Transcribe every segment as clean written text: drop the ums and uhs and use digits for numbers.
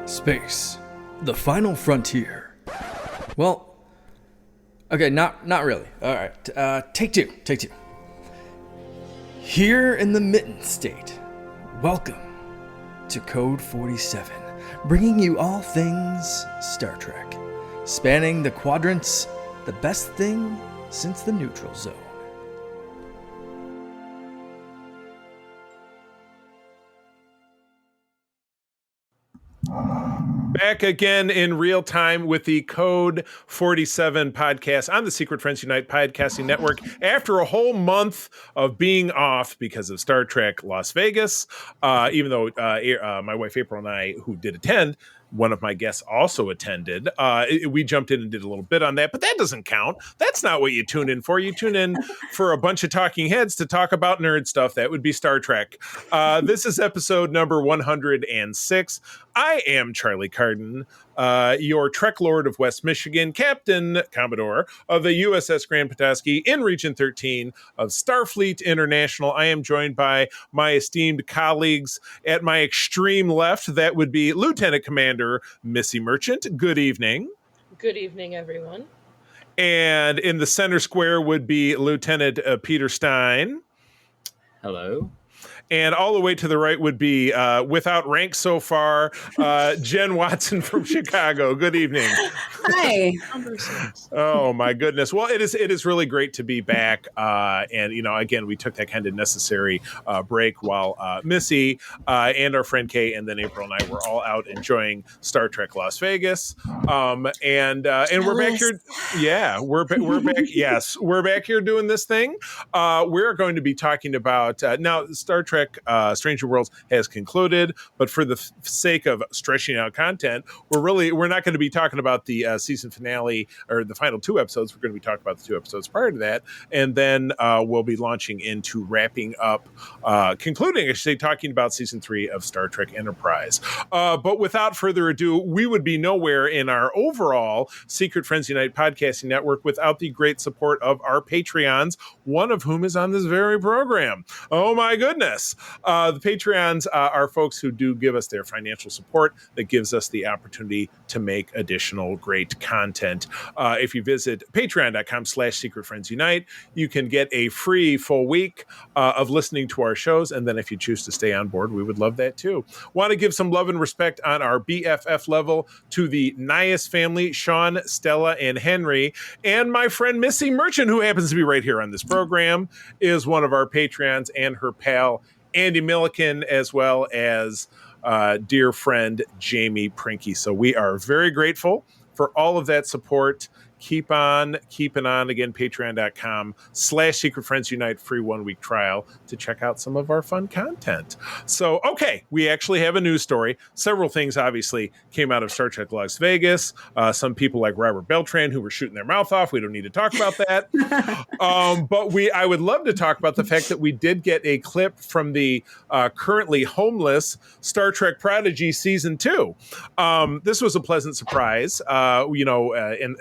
Space, the final frontier. Well, okay, not really. All right, take two. Here in the Mitten State, welcome to Code 47, bringing you all things Star Trek, spanning the quadrants, the best thing since the neutral zone. Back again in real time with the Code 47 podcast on the Secret Friends Unite podcasting network. After a whole month of being off because of Star Trek Las Vegas, even though my wife April and I, who did attend, one of my guests also attended. We jumped in and did a little bit on that, but that doesn't count. That's not what you tune in for. You tune in for a bunch of talking heads to talk about nerd stuff. That would be Star Trek. This is episode number 106. I am Charlie Carden, your Trek Lord of West Michigan, Captain Commodore of the USS Grand Petoskey in Region 13 of Starfleet International. I am joined by my esteemed colleagues at my extreme left. That would be Lieutenant Commander Missy Merchant. Good evening. Good evening, everyone. And in the center square would be Lieutenant Peter Stein. Hello. And all the way to the right would be, without rank so far, Jen Watson from Chicago. Good evening. Hi. Oh, my goodness. Well, it is really great to be back. And, again, we took that kind of necessary break while Missy and our friend Kay and then April and I were all out enjoying Star Trek Las Vegas. And we're back here. Yeah, we're back. Yes, we're back here doing this thing. We're going to be talking about now Star Trek Stranger Worlds has concluded, but for the sake of stretching out content, we're not going to be talking about the season finale or the final two episodes. We're going to be talking about the two episodes prior to that, and then we'll be launching into wrapping up, concluding, I should say, talking about season 3 of Star Trek Enterprise. But without further ado, we would be nowhere in our overall Secret Friends Unite podcasting network without the great support of our Patreons, one of whom is on this very program. Oh my goodness. The Patreons are folks who do give us their financial support that gives us the opportunity to make additional great content. If you visit patreon.com/secretfriendsunite, you can get a free full week of listening to our shows. And then if you choose to stay on board, we would love that too. Want to give some love and respect on our BFF level to the Nias family, Sean, Stella, and Henry. And my friend Missy Merchant, who happens to be right here on this program, is one of our Patreons, and her pal Andy Milliken, as well as dear friend Jamie Prinky. So we are very grateful for all of that support. Keep on keeping on. Again, patreon.com/Secret Friends Unite, free 1-week trial to check out some of our fun content. So, okay, we actually have a news story. Several things obviously came out of Star Trek Las Vegas. Some people like Robert Beltran who were shooting their mouth off. We don't need to talk about that. But I would love to talk about the fact that we did get a clip from the currently homeless Star Trek Prodigy Season 2. This was a pleasant surprise, in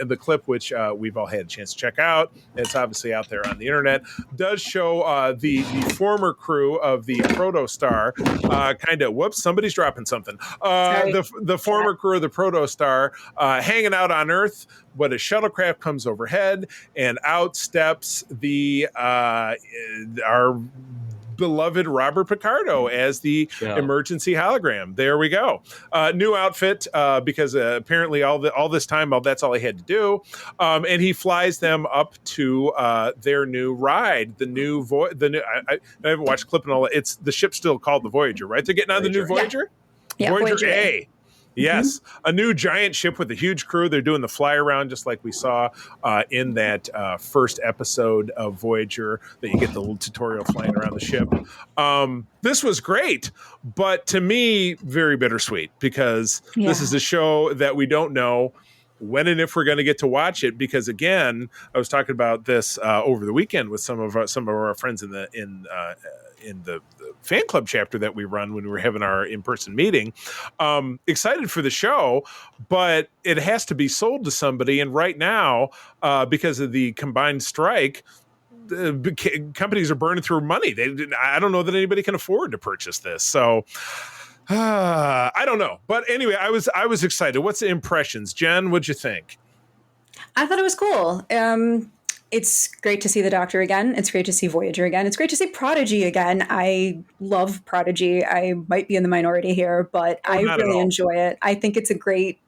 the clip, which we've all had a chance to check out. It's obviously out there on the internet. Does show the former crew of the Protostar somebody's dropping something. The former crew of the Protostar hanging out on Earth, but a shuttlecraft comes overhead, and out steps our beloved Robert Picardo as the emergency hologram. There we go. New outfit because apparently all this time, that's all he had to do. And he flies them up to their new ride. I haven't watched clip and all that. It's the ship's still called the Voyager, right? They're getting on the new Voyager? Yeah, Voyager A. Yes, a new giant ship with a huge crew. They're doing the fly around just like we saw in that first episode of Voyager, that you get the little tutorial flying around the ship. This was great, but to me, very bittersweet, because this is a show that we don't know when and if we're going to get to watch it. Because again, I was talking about this over the weekend with some of our friends in the fan club chapter that we run when we were having our in-person meeting. Excited for the show, but it has to be sold to somebody. And right now, because of the combined strike, companies are burning through money. I don't know that anybody can afford to purchase this. So I don't know, but anyway, I was excited. What's the impressions, Jen? What'd you think? I thought it was cool. It's great to see the Doctor again. It's great to see Voyager again. It's great to see Prodigy again. I love Prodigy. I might be in the minority here, but I not at really all. enjoy it. I think it's a great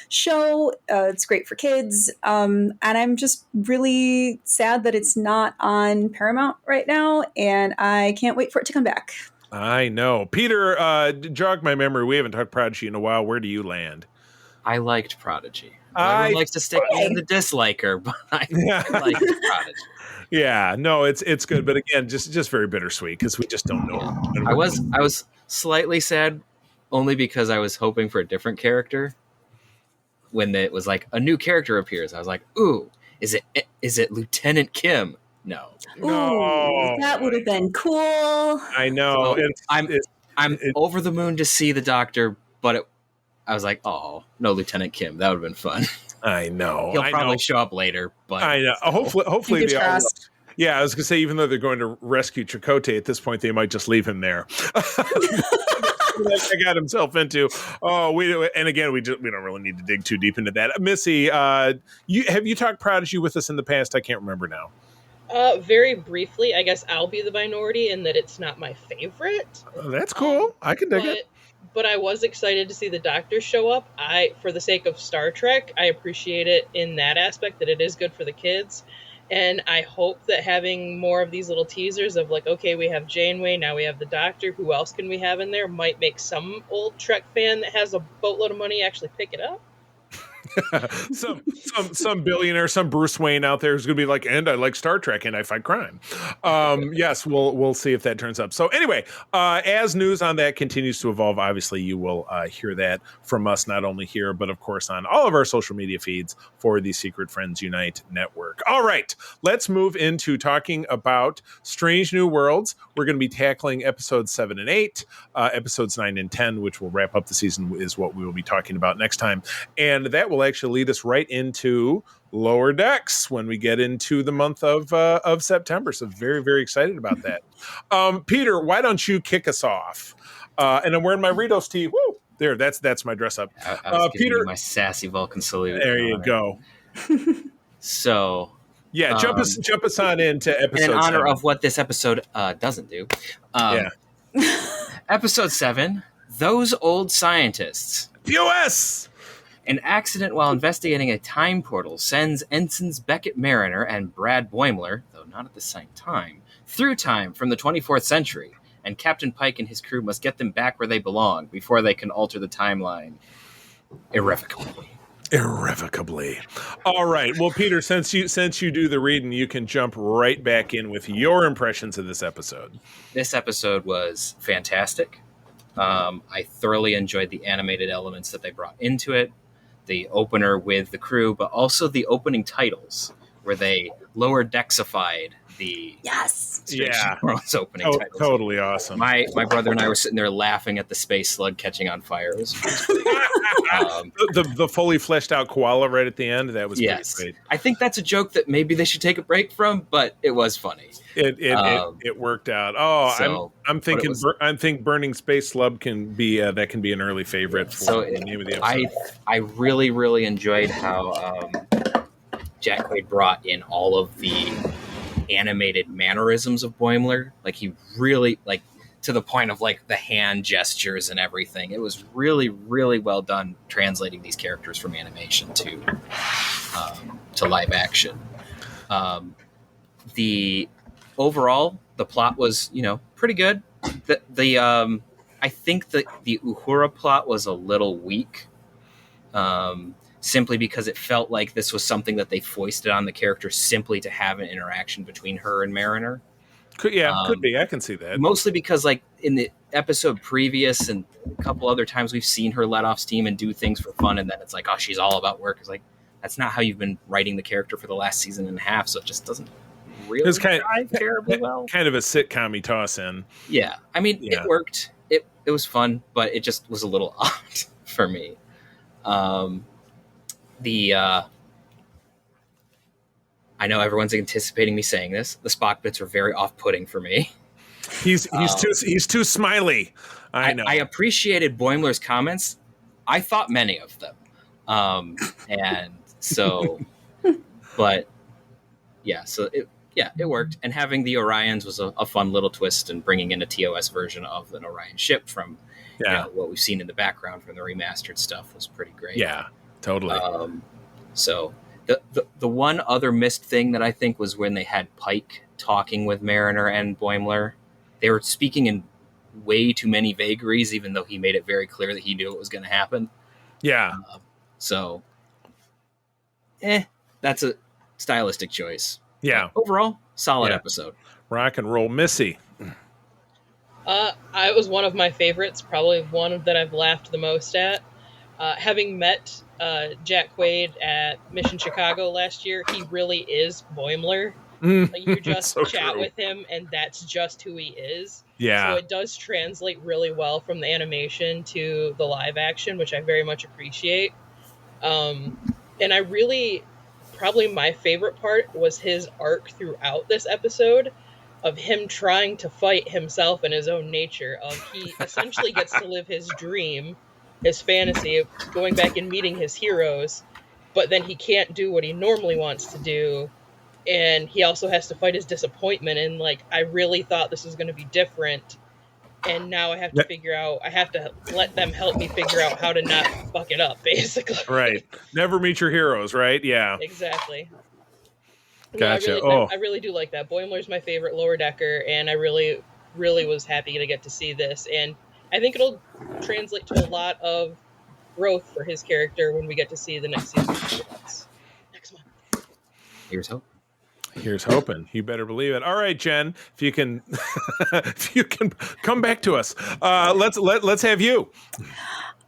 show. It's great for kids. And I'm just really sad that it's not on Paramount right now. And I can't wait for it to come back. I know. Peter, jog my memory. We haven't talked Prodigy in a while. Where do you land? I liked Prodigy. Everyone likes to stick me in the disliker, but I liked Prodigy. Yeah, no, it's good, but again, just very bittersweet because we just don't know. I was slightly sad only because I was hoping for a different character. When it was like a new character appears, I was like, "Ooh, is it Lieutenant Kim?" No. Ooh, that would have been cool. I know. So I'm over the moon to see the Doctor, but I was like, "Oh, no, Lieutenant Kim. That would have been fun." I know. He'll probably show up later, but I know. Hopefully they all. Yeah, I was gonna say, even though they're going to rescue Chakotay at this point, they might just leave him there. He got himself into. And again, we don't really need to dig too deep into that. Missy, have you talked Prodigy with us in the past? I can't remember now. Very briefly, I guess I'll be the minority in that it's not my favorite. That's cool. I can dig it. But I was excited to see the Doctor show up. For the sake of Star Trek, I appreciate it in that aspect, that it is good for the kids. And I hope that having more of these little teasers of like, okay, we have Janeway, now we have the Doctor, who else can we have in there, might make some old Trek fan that has a boatload of money actually pick it up. some billionaire, some Bruce Wayne out there who's going to be like, and I like Star Trek and I fight crime. Yes, we'll see if that turns up. So anyway, as news on that continues to evolve, obviously you will hear that from us, not only here, but of course on all of our social media feeds for the Secret Friends Unite network. All right, let's move into talking about Strange New Worlds. We're going to be tackling episodes 7 and 8, episodes 9 and 10, which will wrap up the season, is what we will be talking about next time. And that will actually lead us right into Lower Decks when we get into the month of September. So very, very excited about that. Peter, why don't you kick us off? And I'm wearing my Ritos tee. Woo! There, that's my dress up. I was Peter, my sassy Vulcan salute. There you go. So yeah, jump us on into episode. In honor 7. of what this episode doesn't do. Episode 7, Those Old Scientists. POS! An accident while investigating a time portal sends Ensigns Beckett Mariner and Brad Boimler, though not at the same time, through time from the 24th century, and Captain Pike and his crew must get them back where they belong before they can alter the timeline irrevocably. All right. Well, Peter, since you do the reading, you can jump right back in with your impressions of this episode. This episode was fantastic. I thoroughly enjoyed the animated elements that they brought into it. The opener with the crew, but also the opening titles where they lower decksified the World's opening titles. Totally awesome. My brother and I were sitting there laughing at the space slug catching on fire. It was the fully fleshed out koala right at the end. That was pretty great. I think that's a joke that maybe they should take a break from, but it was funny. It worked out. Oh, I'm thinking Burning Space Slug can be an early favorite for the name of the episode. I really, really enjoyed how Jack Quaid brought in all of the animated mannerisms of Boimler. Like he really to the point of like the hand gestures and everything. It was really, really well done translating these characters from animation to live action. The overall, the plot was, pretty good. I think the Uhura plot was a little weak, simply because it felt like this was something that they foisted on the character simply to have an interaction between her and Mariner. Could be. I can see that. Mostly because, like, in the episode previous and a couple other times we've seen her let off steam and do things for fun, and then it's like, oh, she's all about work. It's like, that's not how you've been writing the character for the last season and a half, so it just doesn't really drive terribly well. Kind of a sitcom-y toss-in. Yeah. I mean, it worked. It was fun, but it just was a little odd for me. I know everyone's anticipating me saying this. The Spock bits are very off-putting for me. He's too smiley. I know. I appreciated Boimler's comments. I thought many of them. And so, but yeah, so it worked. And having the Orions was a fun little twist, and bringing in a TOS version of an Orion ship from what we've seen in the background from the remastered stuff was pretty great. Yeah, totally. So the one other missed thing that I think was when they had Pike talking with Mariner and Boimler. They were speaking in way too many vagaries, even though he made it very clear that he knew it was going to happen. Yeah. So, that's a stylistic choice. Yeah. But overall, solid episode. Rock and roll. Missy. It was one of my favorites, probably one that I've laughed the most at. Having met Jack Quaid at Mission Chicago last year, he really is Boimler. Like, you just so chat true. With him, and that's just who he is. Yeah. So it does translate really well from the animation to the live action, which I very much appreciate. And I really, probably my favorite part was his arc throughout this episode of him trying to fight himself and his own nature. He essentially gets to live his dream, his fantasy of going back and meeting his heroes, but then he can't do what he normally wants to do. And he also has to fight his disappointment. And like, I really thought this was going to be different. And now I have to let them help me figure out how to not fuck it up, basically. Right. Never meet your heroes, right? Yeah. Exactly. Gotcha. No, I really do like that. Boimler's my favorite lower decker, and I really, really was happy to get to see this. And I think it'll translate to a lot of growth for his character when we get to see the next season. Next month. Here's hope. Here's hoping. You better believe it. All right, Jen, if you can come back to us. Let's have you.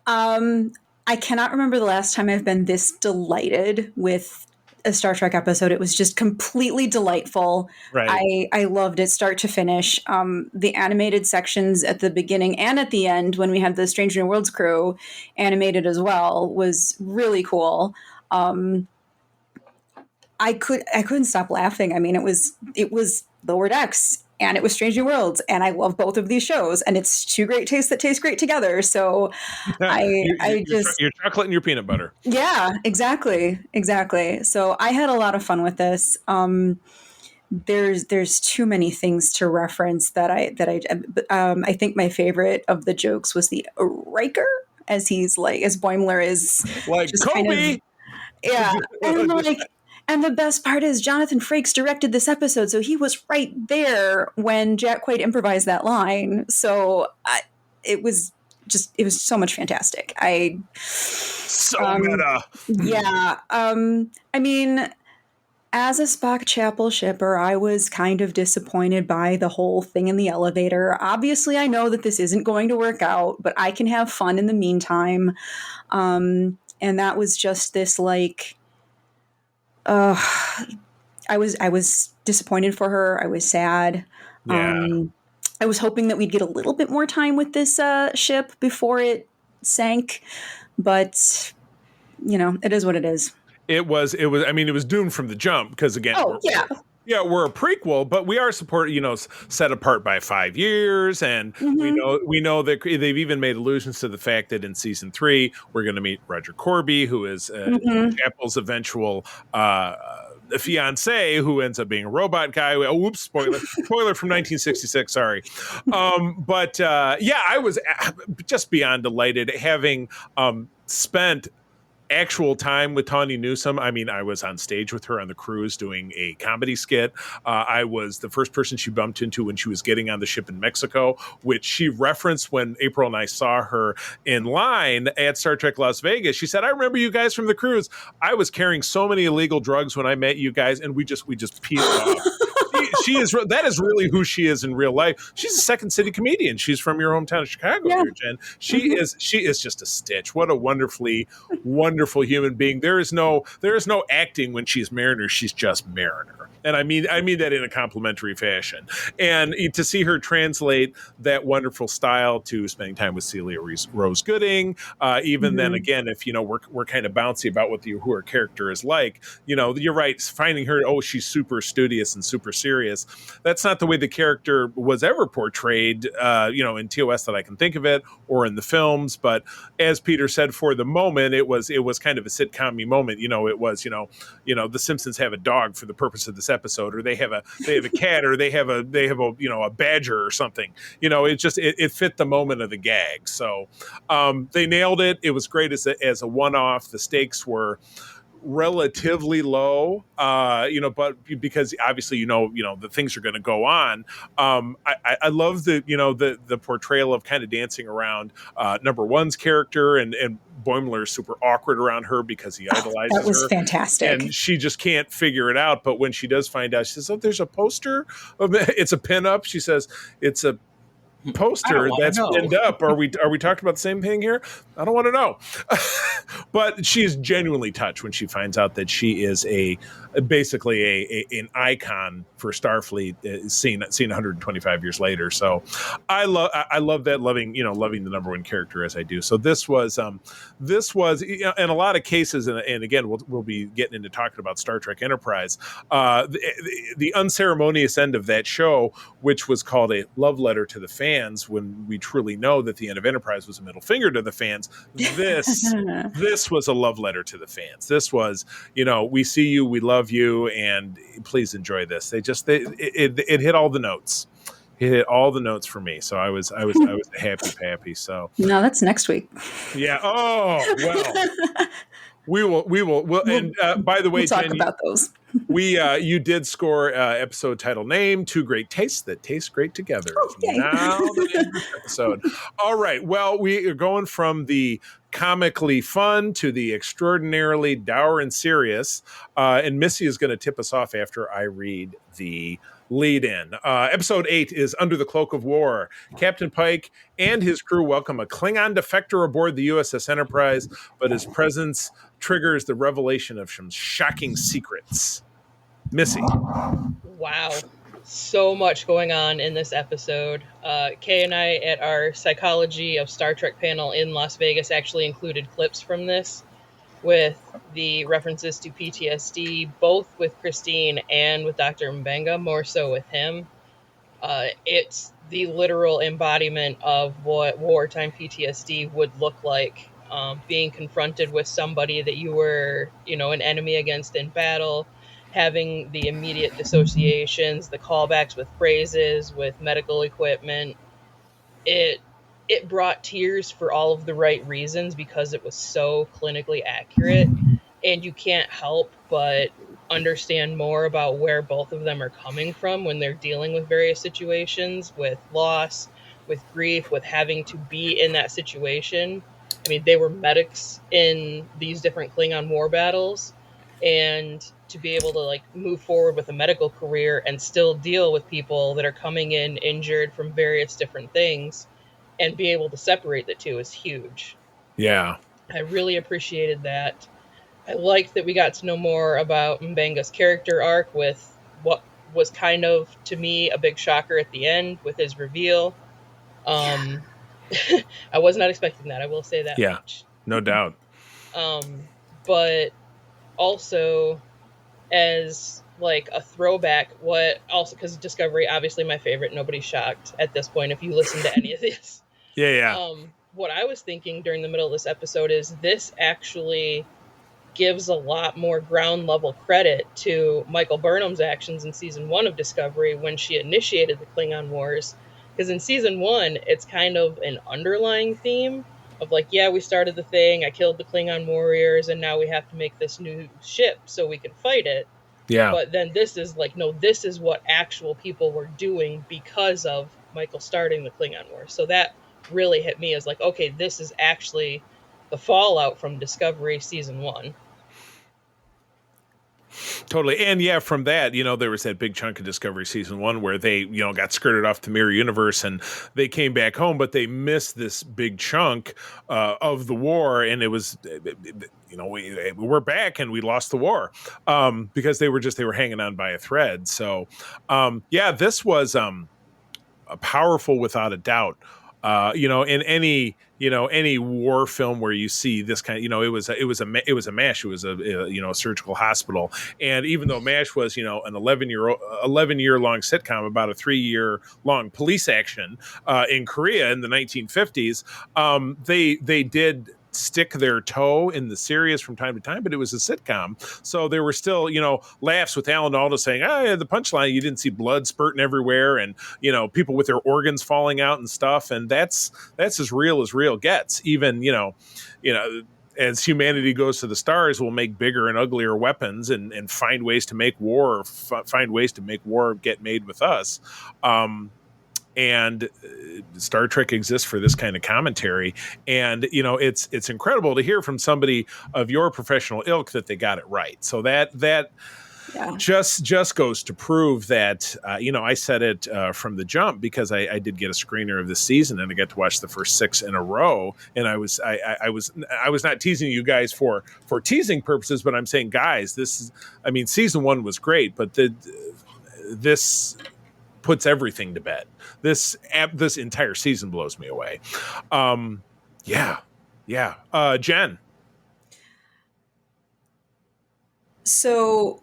I cannot remember the last time I've been this delighted with a Star Trek episode. It was just completely delightful. Right. I loved it start to finish. The animated sections at the beginning and at the end, when we had the Stranger New Worlds crew animated as well, was really cool. I couldn't stop laughing. I mean, it was Lower Decks and it was Strange New Worlds, and I love both of these shows, and it's two great tastes that taste great together. So your chocolate and your peanut butter. Yeah, exactly. So I had a lot of fun with this. There's too many things to reference that I think my favorite of the jokes was the Riker, as Boimler is like just Kobe. Kind of, yeah, and like. And the best part is Jonathan Frakes directed this episode, so he was right there when Jack Quaid improvised that line. So it was so much fantastic. Meta. Yeah. I mean, as a Spock Chapel shipper, I was kind of disappointed by the whole thing in the elevator. Obviously, I know that this isn't going to work out, but I can have fun in the meantime. And that was just this like. I was disappointed for her. I was sad. Yeah. I was hoping that we'd get a little bit more time with this ship before it sank, but it is what it is. It was. I mean, it was doomed from the jump because again. Yeah, we're a prequel, but we are set apart by 5 years, and we know that they've even made allusions to the fact that in season 3 we're going to meet Roger Corby, who is Chapel's eventual fiance, who ends up being a robot guy. Oh, oops, spoiler from 1966. Sorry, but I was just beyond delighted having spent actual time with Tawny Newsome. I mean, I was on stage with her on the cruise doing a comedy skit. I was the first person she bumped into when she was getting on the ship in Mexico, which she referenced when April and I saw her in line at Star Trek Las Vegas. She said, "I remember you guys from the cruise. I was carrying so many illegal drugs when I met you guys," and we just peeled off. That is really who she is in real life. She's a Second City comedian. She's from your hometown of Chicago, here, Jen. She is just a stitch. What a wonderful human being. There is no acting when she's Mariner. She's just Mariner. And I mean that in a complimentary fashion. And to see her translate that wonderful style to spending time with Celia Rose Gooding, even then again, if we're kind of bouncy about who her character is like, you're right, finding her, she's super studious and super serious. That's not the way the character was ever portrayed, in TOS that I can think of it, or in the films. But as Peter said, for the moment, it was kind of a sitcom-y moment. It was, the Simpsons have a dog for the purpose of this episode, or they have a cat, or they have a a badger or something. It fit the moment of the gag. So they nailed it. It was great as a one-off. The stakes were relatively low, but because obviously the things are going to go on. I love the portrayal of kind of dancing around number one's character, and Boimler's super awkward around her because he idolizes her. That was fantastic, and she just can't figure it out. But when she does find out, she says, "Oh, there's a poster. It's a pinup." She says, "It's a poster that's pinned up. Are we talking about the same thing here? I don't want to know." But she is genuinely touched when she finds out that she is basically an icon for Starfleet, seen 125 years later. So I love that, loving the number one character as I do. So this was in a lot of cases, and again we'll be getting into talking about Star Trek Enterprise, the unceremonious end of that show, which was called a love letter to the fans, when we truly know that the end of Enterprise was a middle finger to the fans. This was a love letter to the fans. This was, we see you, we love you, and please enjoy this. It hit all the notes. It hit all the notes for me. So I was happy. So no, that's next week. Yeah. Oh, well. We'll and by the way, we'll talk Jen, about those. You did score episode title name, Two Great Tastes That Taste Great Together. Okay. Now the name of this episode. All right. Well, we are going from the comically fun to the extraordinarily dour and serious. And Missy is going to tip us off after I read the lead in. Episode 8 is Under the Cloak of War. Captain Pike and his crew welcome a Klingon defector aboard the USS Enterprise, but his presence triggers the revelation of some shocking secrets. Missy. Wow. So much going on in this episode. Kay and I at our Psychology of Star Trek panel in Las Vegas actually included clips from this with the references to PTSD, both with Christine and with Dr. Mbenga, more so with him. It's the literal embodiment of what wartime PTSD would look like. Being confronted with somebody that you were, an enemy against in battle, having the immediate dissociations, the callbacks with phrases, with medical equipment. It brought tears for all of the right reasons because it was so clinically accurate, and you can't help but understand more about where both of them are coming from when they're dealing with various situations, with loss, with grief, with having to be in that situation. I mean, they were medics in these different Klingon war battles, and to be able to move forward with a medical career and still deal with people that are coming in injured from various different things and be able to separate the two is huge. Yeah. I really appreciated that. I liked that we got to know more about Mbenga's character arc with what was kind of, to me, a big shocker at the end with his reveal. I was not expecting that. I will say that much. No doubt. But also as a throwback, because Discovery, obviously my favorite, nobody's shocked at this point if you listen to any of this. Yeah. What I was thinking during the middle of this episode is this actually gives a lot more ground level credit to Michael Burnham's actions in season 1 of Discovery when she initiated the Klingon Wars. Because in season 1, it's kind of an underlying theme of we started the thing, I killed the Klingon warriors, and now we have to make this new ship so we can fight it. Yeah. But then this is no, this is what actual people were doing because of Michael starting the Klingon Wars. So that really hit me as okay, this is actually the fallout from Discovery season 1. Totally. And yeah, from that, there was that big chunk of Discovery season 1 where they, got skirted off the mirror universe and they came back home, but they missed this big chunk of the war. And it was, we're back and we lost the war because they were hanging on by a thread. So, this was powerful without a doubt. In any war film where you see this kind, it was a MASH. It was a surgical hospital. And even though MASH was, an 11-year long sitcom about a 3-year long police action in Korea in the 1950s, they did stick their toe in the serious from time to time, but it was a sitcom. So there were still, laughs with Alan Alda saying, the punchline, you didn't see blood spurting everywhere and, people with their organs falling out and stuff. And that's as real gets. Even, as humanity goes to the stars, we'll make bigger and uglier weapons and find ways to make war, get made with us. And Star Trek exists for this kind of commentary. And, it's incredible to hear from somebody of your professional ilk that they got it right. So that just goes to prove that, I said it from the jump because I did get a screener of this season and I got to watch the first 6 in a row. And I was not teasing you guys for teasing purposes, but I'm saying, guys, season 1 was great, but this puts everything to bed. This entire season blows me away. Jen. So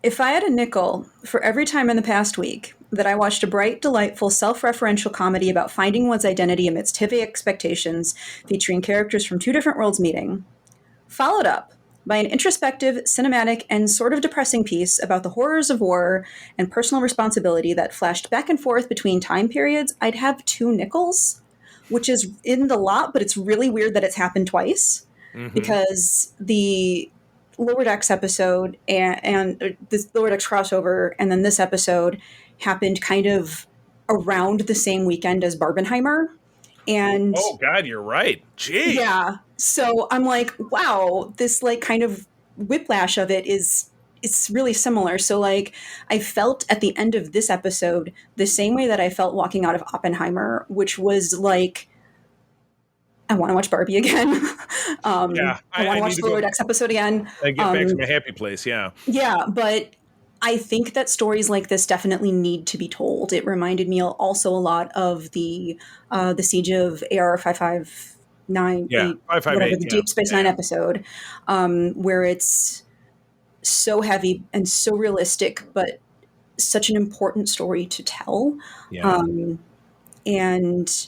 if I had a nickel for every time in the past week that I watched a bright, delightful, self-referential comedy about finding one's identity amidst heavy expectations, featuring characters from 2 different worlds meeting, followed up by an introspective, cinematic, and sort of depressing piece about the horrors of war and personal responsibility that flashed back and forth between time periods, I'd have 2 nickels, which is in the lot, but it's really weird that it's happened twice, because the Lower Decks episode and this Lower Decks crossover and then this episode happened kind of around the same weekend as Barbenheimer. And oh God, you're right. Gee. Yeah. So I'm like, wow, this kind of whiplash of it it's really similar. So I felt at the end of this episode the same way that I felt walking out of Oppenheimer, which was I want to watch Barbie again. I want to watch the Lower Decks episode again. I get back to my happy place. Yeah. Yeah, but I think that stories like this definitely need to be told. It reminded me also a lot of the Siege of AR 559, the Deep Space Nine episode, where it's so heavy and so realistic, but such an important story to tell. Yeah. And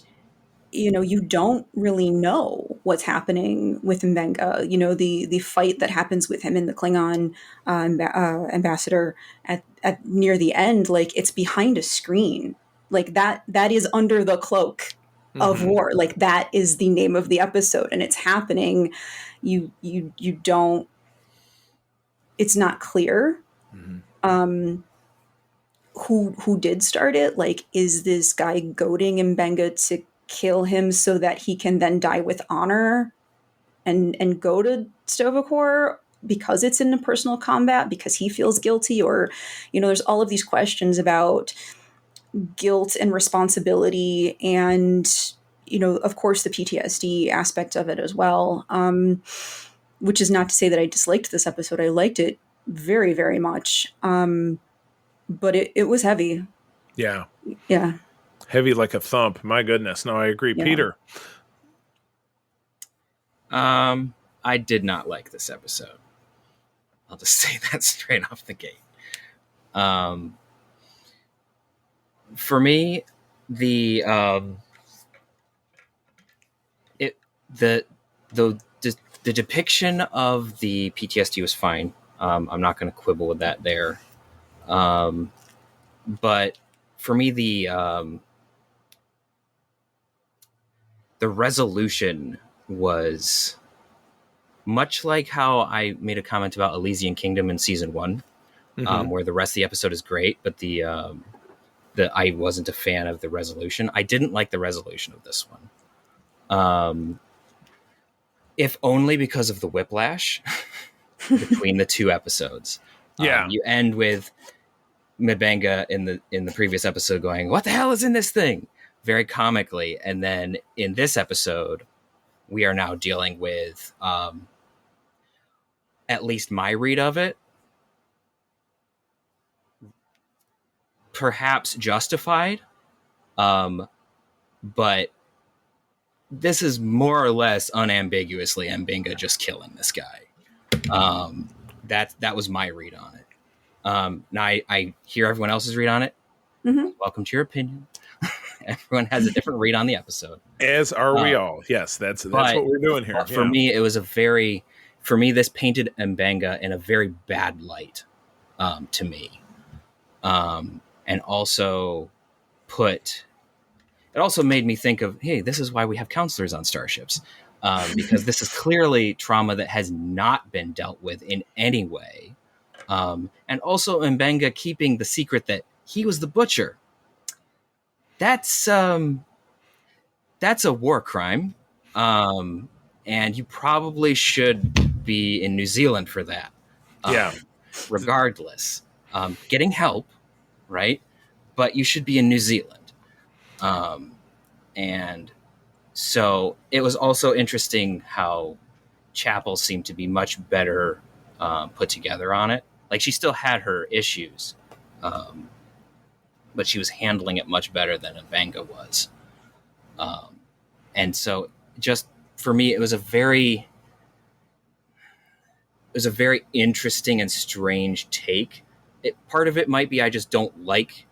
you don't really know what's happening with Mbenga. The fight that happens with him and the Klingon ambassador at near the end, it's behind a screen. That is under the cloak of war. That is the name of the episode, and it's happening. You don't. It's not clear. Who did start it? Is this guy goading Mbenga to kill him so that he can then die with honor and go to Sto-Vo-Kor because it's in a personal combat, because he feels guilty? Or, there's all of these questions about guilt and responsibility and, of course, the PTSD aspect of it as well, which is not to say that I disliked this episode. I liked it very, very much, but it was heavy. Yeah. Yeah. Heavy like a thump. My goodness. No, I agree. Yeah. Peter. I did not like this episode. I'll just say that straight off the gate. For me, the depiction of the PTSD was fine. I'm not going to quibble with that there. But for me, the resolution was much like how I made a comment about Elysian Kingdom in season 1, where the rest of the episode is great, but I wasn't a fan of the resolution. I didn't like the resolution of this one. If only because of the whiplash. between the two episodes. Yeah. You end with M'Benga in the previous episode going, "What the hell is in this thing?" very comically. And then in this episode, we are now dealing with, at least my read of it, perhaps justified. But this is more or less unambiguously M'Benga just killing this guy. That was my read on it. Now I hear everyone else's read on it. Mm-hmm. Welcome to your opinion. Everyone has a different read on the episode. As are we all. Yes, that's what we're doing here. For me, it was this painted M'Benga in a very bad light to me. And also it also made me think of, hey, this is why we have counselors on starships. Because this is clearly trauma that has not been dealt with in any way. And also M'Benga keeping the secret that he was the butcher. That's a war crime. And you probably should be in New Zealand for that. Regardless. Getting help, right? But you should be in New Zealand. And so it was also interesting how Chapel seemed to be much better put together on it. Like, she still had her issues, but she was handling it much better than M'Benga was. And so just for me, it was a very interesting and strange take. Part of it might be I just don't like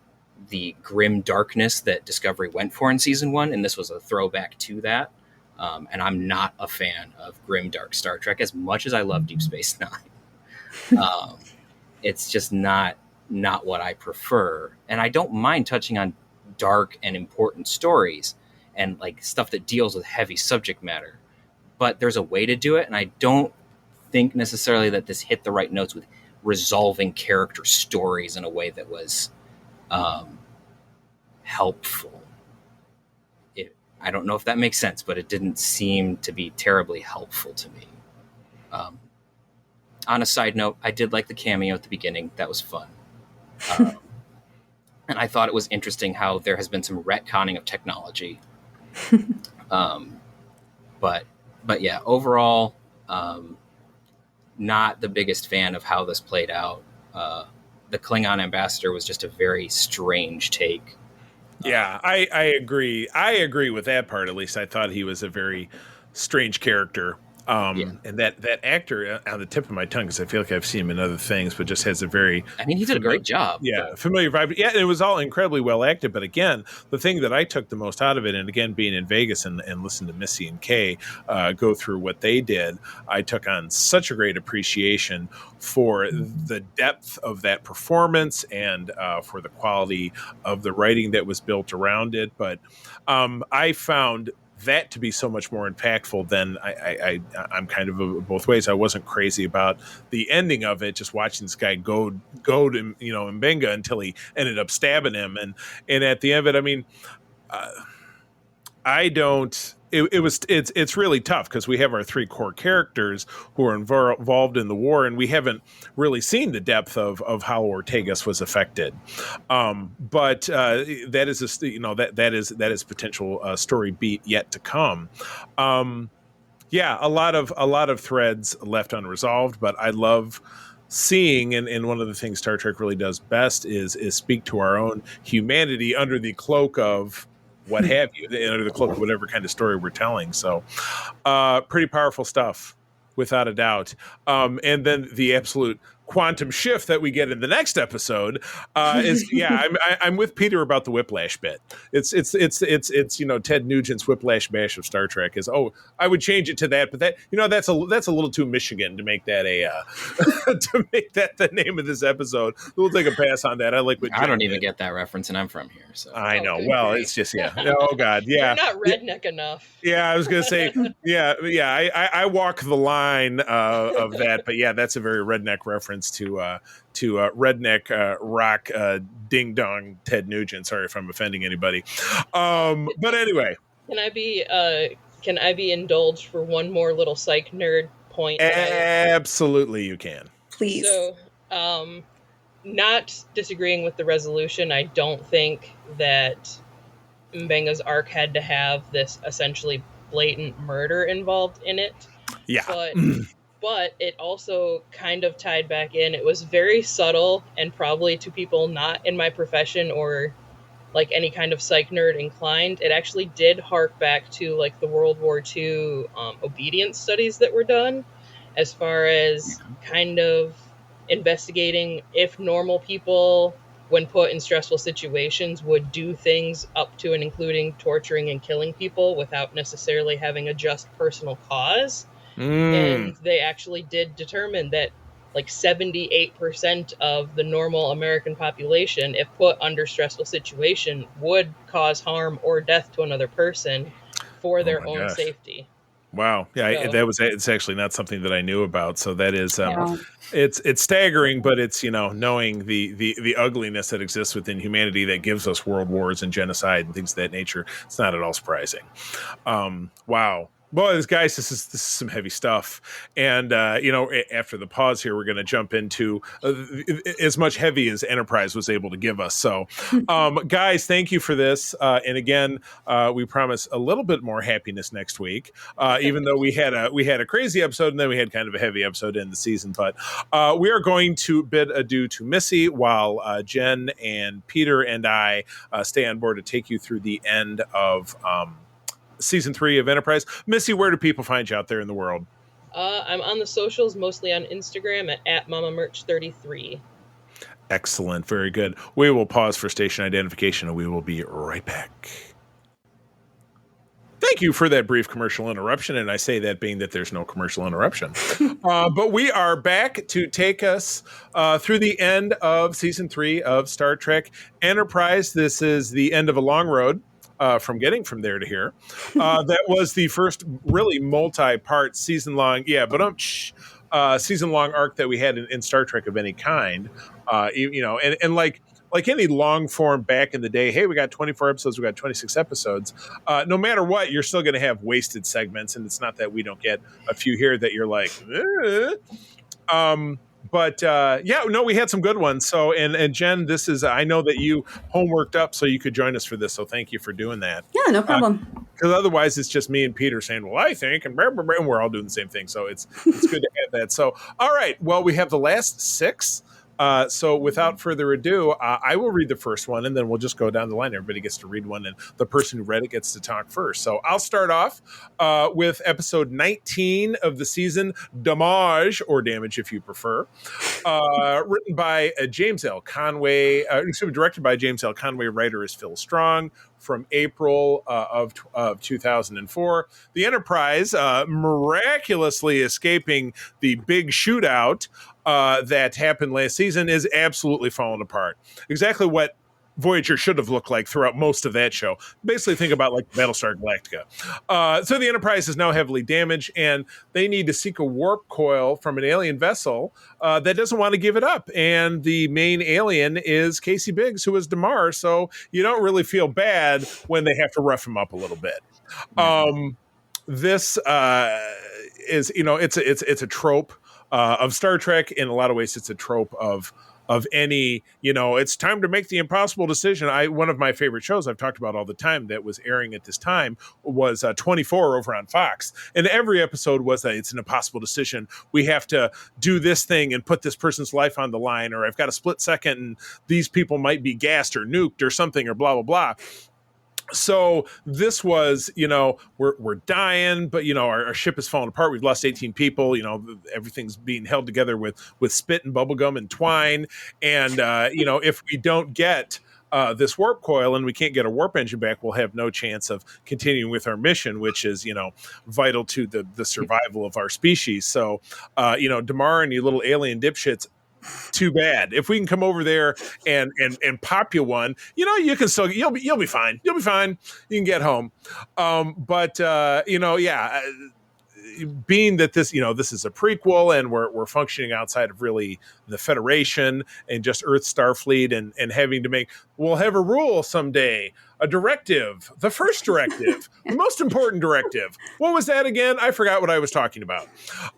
the grim darkness that Discovery went for in season 1, and this was a throwback to that. And I'm not a fan of grim dark Star Trek as much as I love Deep Space Nine. It's just not what I prefer. And I don't mind touching on dark and important stories and like stuff that deals with heavy subject matter. But there's a way to do it, and I don't think necessarily that this hit the right notes with resolving character stories in a way that was helpful. I don't know if that makes sense, but it didn't seem to be terribly helpful to me. On a side note, I did like the cameo at the beginning. That was fun. And I thought it was interesting how there has been some retconning of technology. But yeah, overall, not the biggest fan of how this played out. The Klingon ambassador was just a very strange take. Yeah, I agree. I agree with that part. At least I thought he was a very strange character. And that actor on the tip of my tongue, because I feel like I've seen him in other things, but just has a very... I mean, he did a great job. Yeah, familiar vibe. Yeah, it was all incredibly well acted. But again, the thing that I took the most out of it, and again, being in Vegas and listening to Missy and Kay go through what they did, I took on such a great appreciation for the depth of that performance and for the quality of the writing that was built around it. But I found that to be so much more impactful than I'm kind of both ways. I wasn't crazy about the ending of it, just watching this guy go to, M'Benga until he ended up stabbing him. And at the end of it, I mean, it's really tough because we have our 3 core characters who are involved in the war, and we haven't really seen the depth of how Ortegas was affected. But that is that is potential story beat yet to come. Yeah, a lot of threads left unresolved, but I love seeing, and one of the things Star Trek really does best is speak to our own humanity under the cloak of what have you, under the cloak of whatever kind of story we're telling. So pretty powerful stuff, without a doubt. And then the absolute quantum shift that we get in the next episode is I'm with Peter about the whiplash bit. It's Ted Nugent's whiplash mash of Star Trek is, I would change it to that, but that that's a little too Michigan to make that to make that the name of this episode. We'll take a pass on that. I like what I don't even get that reference, and I'm from here, so I know. Well, it's just oh god, yeah. You're not redneck enough. Yeah, I was gonna say I walk the line of that, but yeah, that's a very redneck reference to redneck rock ding dong Ted Nugent. Sorry if I'm offending anybody. But anyway, can I be indulged for one more little psych nerd point. Absolutely, you can. Please. So, not disagreeing with the resolution, I don't think that Mbenga's arc had to have this essentially blatant murder involved in it. Yeah. But it also kind of tied back in. It was very subtle, and probably to people not in my profession or like any kind of psych nerd inclined, it actually did hark back to like the World War II obedience studies that were done, as far as kind of investigating if normal people, when put in stressful situations, would do things up to and including torturing and killing people without necessarily having a just personal cause. And they actually did determine that like 78% of the normal American population, if put under stressful situation, would cause harm or death to another person for their own safety. Wow. Yeah, it's actually not something that I knew about. So that is it's staggering, but it's, knowing the ugliness that exists within humanity that gives us world wars and genocide and things of that nature. It's not at all surprising. Wow. Boys, guys, this is some heavy stuff. And, after the pause here, we're going to jump into as much heavy as Enterprise was able to give us. So, guys, thank you for this. And again, we promise a little bit more happiness next week, even though we had a crazy episode and then we had kind of a heavy episode in the season. But we are going to bid adieu to Missy while Jen and Peter and I stay on board to take you through the end of Season 3 of Enterprise. Missy, where do people find you out there in the world? I'm on the socials, mostly on Instagram at MamaMerch33. Excellent. Very good. We will pause for station identification and we will be right back. Thank you for that brief commercial interruption. And I say that being that there's no commercial interruption. But we are back to take us through the end of Season 3 of Star Trek Enterprise. This is the end of a long road. From getting from there to here. That was the first really multi-part season-long, season-long arc that we had in Star Trek of any kind. And like any long form back in the day, hey, we got 24 episodes, we got 26 episodes. No matter what, you're still going to have wasted segments, and it's not that we don't get a few here that you're like, But we had some good ones. So, and Jen, I know that you homeworked up so you could join us for this. So thank you for doing that. Yeah, no problem. Because otherwise it's just me and Peter saying, well, I think, and we're all doing the same thing. So it's good to have that. So, all right. Well, we have the last 6. So without further ado, I will read the first one and then we'll just go down the line. Everybody gets to read one and the person who read it gets to talk first. So I'll start off with episode 19 of the season, Damage, or Damage if you prefer, written by James L. Conway, directed by James L. Conway, writer is Phil Strong. From April of 2004. The Enterprise miraculously escaping the big shootout that happened last season is absolutely falling apart. Exactly what Voyager should have looked like throughout most of that show. Basically, think about like Battlestar Galactica. So the Enterprise is now heavily damaged, and they need to seek a warp coil from an alien vessel that doesn't want to give it up. And the main alien is Casey Biggs, who is Damar. So you don't really feel bad when they have to rough him up a little bit. This is, it's a trope of Star Trek. In a lot of ways, it's a trope of any, it's time to make the impossible decision. One of my favorite shows I've talked about all the time that was airing at this time was 24 over on Fox. And every episode was it's an impossible decision. We have to do this thing and put this person's life on the line, or I've got a split second and these people might be gassed or nuked or something or blah, blah, blah. So this was, we're dying, but, our ship is falling apart. We've lost 18 people. Everything's being held together with spit and bubblegum and twine. And, if we don't get this warp coil and we can't get a warp engine back, we'll have no chance of continuing with our mission, which is, vital to the survival of our species. So, Damar and you little alien dipshits, too bad. If we can come over there and pop you one, you can still, you'll be fine. You'll be fine. You can get home. being that this, this is a prequel and we're functioning outside of really the Federation and just Earth Starfleet and having to we'll have a rule someday, a directive, the first directive, the most important directive. What was that again? I forgot what I was talking about.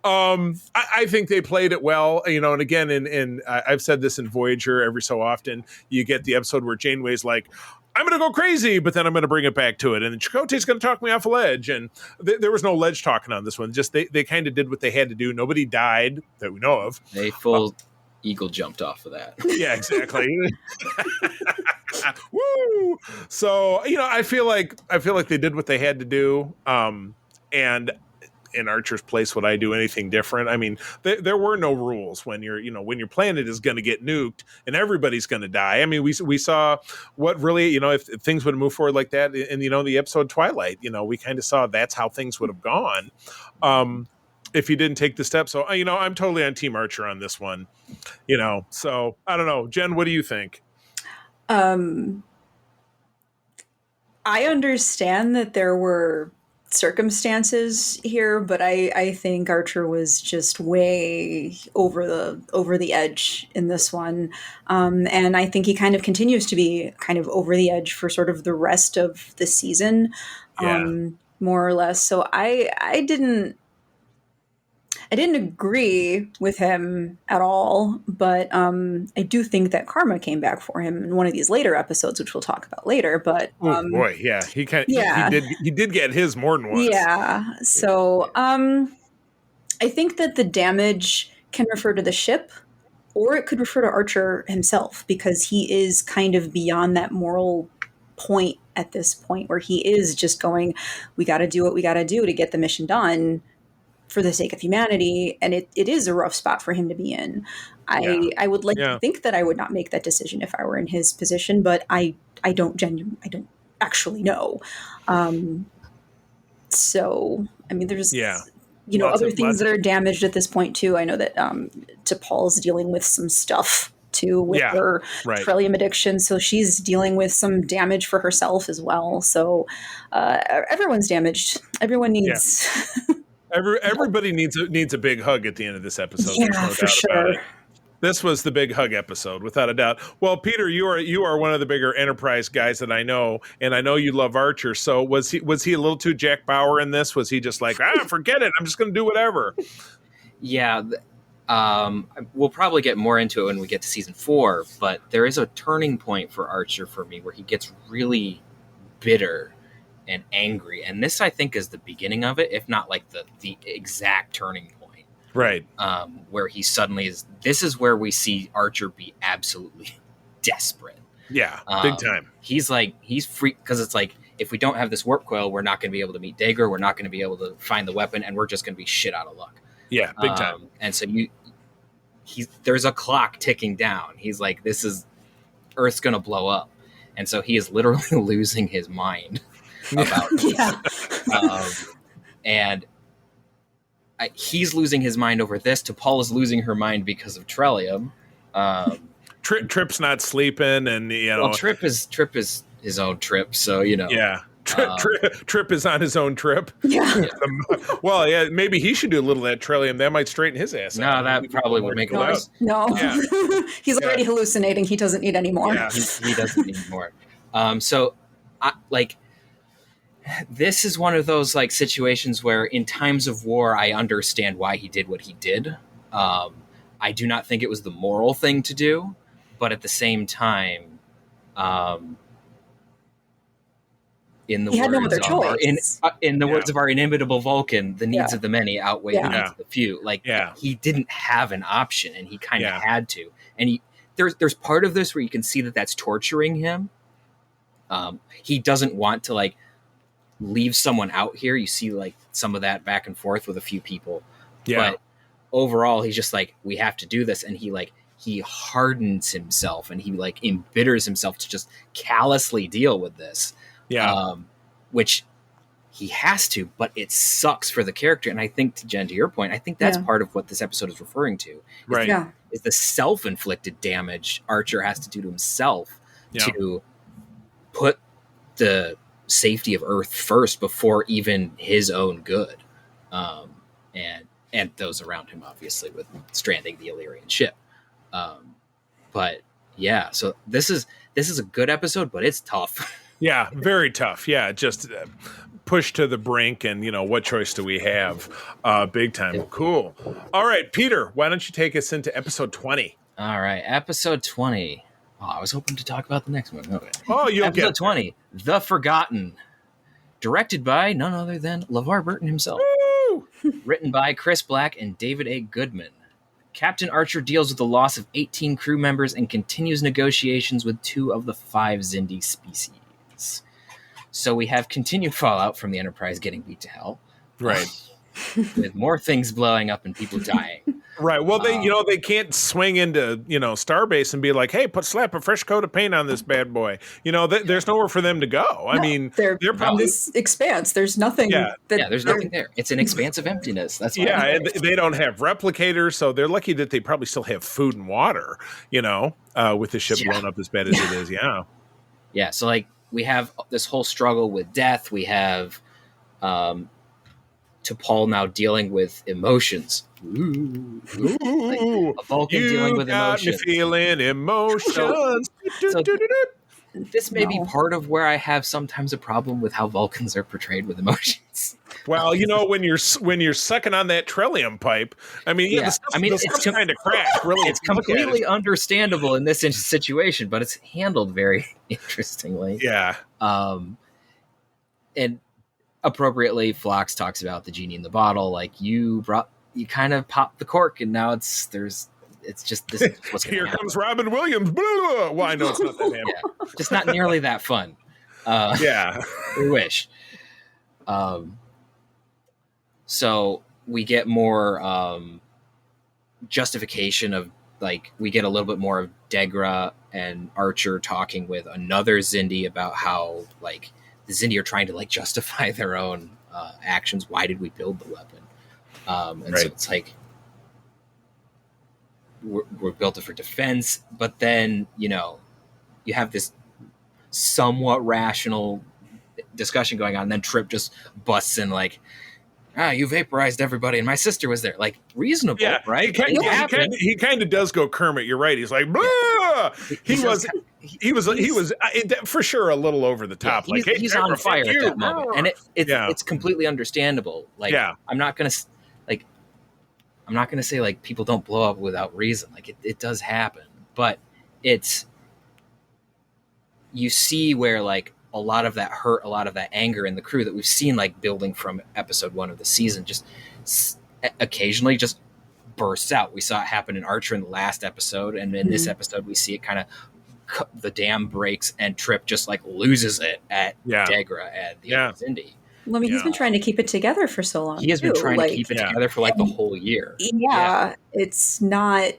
I think they played it well, and again, I've said this in Voyager every so often, you get the episode where Janeway's like, I'm going to go crazy, but then I'm going to bring it back to it. And Chakotay's going to talk me off a ledge. And there was no ledge talking on this one. Just they kind of did what they had to do. Nobody died that we know of. They full eagle jumped off of that. Yeah, exactly. Woo! So, I feel like they did what they had to do. And in Archer's place, would I do anything different? I mean, there were no rules when when your planet is going to get nuked and everybody's going to die. I mean, we saw what really, if things would move forward like that in, the episode Twilight, we kind of saw that's how things would have gone. If he didn't take the step. So, I'm totally on Team Archer on this one, so I don't know. Jen, what do you think? I understand that there were circumstances here, but I think Archer was just way over the edge in this one, and I think he kind of continues to be kind of over the edge for sort of the rest of the season, more or less. So I didn't agree with him at all, but I do think that karma came back for him in one of these later episodes, which we'll talk about later. But he did get his more than once. Yeah. So I think that the damage can refer to the ship, or it could refer to Archer himself, because he is kind of beyond that moral point at this point, where he is just going, we got to do what we got to do to get the mission done for the sake of humanity, and it is a rough spot for him to be in. I would like to think that I would not make that decision if I were in his position, but I don't actually know. So I mean, there's other things that are damaged at this point too. I know that T'Pol's dealing with some stuff too with her trillium addiction, so she's dealing with some damage for herself as well. So everyone's damaged. Everyone needs. Everybody needs a big hug at the end of this episode. Yeah, There's no for doubt sure. about it. This was the big hug episode, without a doubt. Well, Peter, you are one of the bigger Enterprise guys that I know, and I know you love Archer. So was he a little too Jack Bauer in this? Was he just like, forget it, I'm just going to do whatever? Yeah, we'll probably get more into it when we get to season 4, but there is a turning point for Archer for me where he gets really bitter and angry, and this I think is the beginning of it, if not like the exact turning point, right? Where he suddenly is. This is where we see Archer be absolutely desperate. Yeah, big time. He's freaked because it's like, if we don't have this warp coil, we're not going to be able to meet Dager. We're not going to be able to find the weapon, and we're just going to be shit out of luck. Yeah, big time. And so there's a clock ticking down. He's like, Earth's going to blow up, and so he is literally losing his mind about and he's losing his mind over this. T'Pol is losing her mind because of Trellium. Trip's not sleeping, and well, Trip is his own trip, so Trip is on his own trip. Yeah. Well, yeah, maybe he should do a little of that Trellium. That might straighten his ass out. No, that probably would make it worse. No, he's already hallucinating. He doesn't need any more. Yeah. He doesn't need more. So this is one of those like situations where in times of war, I understand why he did what he did. I do not think it was the moral thing to do, but at the same time, in the words of our inimitable Vulcan, the needs of the many outweigh the needs of the few. He didn't have an option, and he kind of had to. And there's part of this where you can see that that's torturing him. He doesn't want to leave someone out here. You see some of that back and forth with a few people. Yeah. But overall, he's just we have to do this. And he hardens himself, and he embitters himself to just callously deal with this. Yeah. Which he has to, but it sucks for the character. And I think, Jen, to your point, I think that's part of what this episode is referring to. Right. Is the self-inflicted damage Archer has to do to himself to put the safety of Earth first before even his own good. and those around him, obviously, with stranding the Illyrian ship. But yeah, so this is a good episode, but it's tough. Yeah, very tough. Yeah, just pushed to the brink, and what choice do we have? Big time. Cool. All right, Peter, why don't you take us into episode 20? All right, episode 20. Oh, I was hoping to talk about the next one. Okay. Oh, you'll episode get 20, The Forgotten, directed by none other than LeVar Burton himself. Woo! Written by Chris Black and David A. Goodman. Captain Archer deals with the loss of 18 crew members and continues negotiations with 2 of the 5 Xindi species. So we have continued fallout from the Enterprise getting beat to hell. Right. With more things blowing up and people dying. Right. Well, they can't swing into, Starbase and be like, hey, slap a fresh coat of paint on this bad boy. There's nowhere for them to go. I mean, they're probably this expanse. There's nothing. There's nothing there. It's an expanse of emptiness. That's why. Yeah. And they don't have replicators. So they're lucky that they probably still have food and water, with the ship blown up as bad as it is. Yeah. Yeah. So we have this whole struggle with death. We have, T'Pol now dealing with emotions. Ooh. A Vulcan dealing with emotions. Me feeling emotions. So this may be part of where I have sometimes a problem with how Vulcans are portrayed with emotions. Well, when you're sucking on that trillium pipe, the stuff's kind of cracked. Really, it's completely understandable in this situation, but it's handled very interestingly. Yeah. And appropriately, Phlox talks about the genie in the bottle. You kind of popped the cork, and now it's just this. Is what's Here comes Robin Williams. Blah, blah. Well, I know it's not that bad. Yeah, just not nearly that fun. Yeah, we wish. So we get more justification of we get a little bit more of Degra and Archer talking with another Xindi about how the Xindi are trying to justify their own actions. Why did we build the weapon? And so it's we're built it for defense, but then you have this somewhat rational discussion going on, and then Trip just busts in you vaporized everybody, and my sister was there. Reasonable, right? He kind of does go Kermit. You're right. He's like, blah! Yeah. He was for sure a little over the top. Yeah, he's on fire at that moment, and it's completely understandable. I'm not gonna say people don't blow up without reason. It does happen, but you see where a lot of that hurt, a lot of that anger in the crew that we've seen building from episode 1 of the season just occasionally just bursts out. We saw it happen in Archer in the last episode, and in this episode we see it kind of the dam breaks and Trip just loses it at Degra and the other Xindi. Well, he's been trying to keep it together for so long. He has been trying to keep it together for the whole year. Yeah, it's not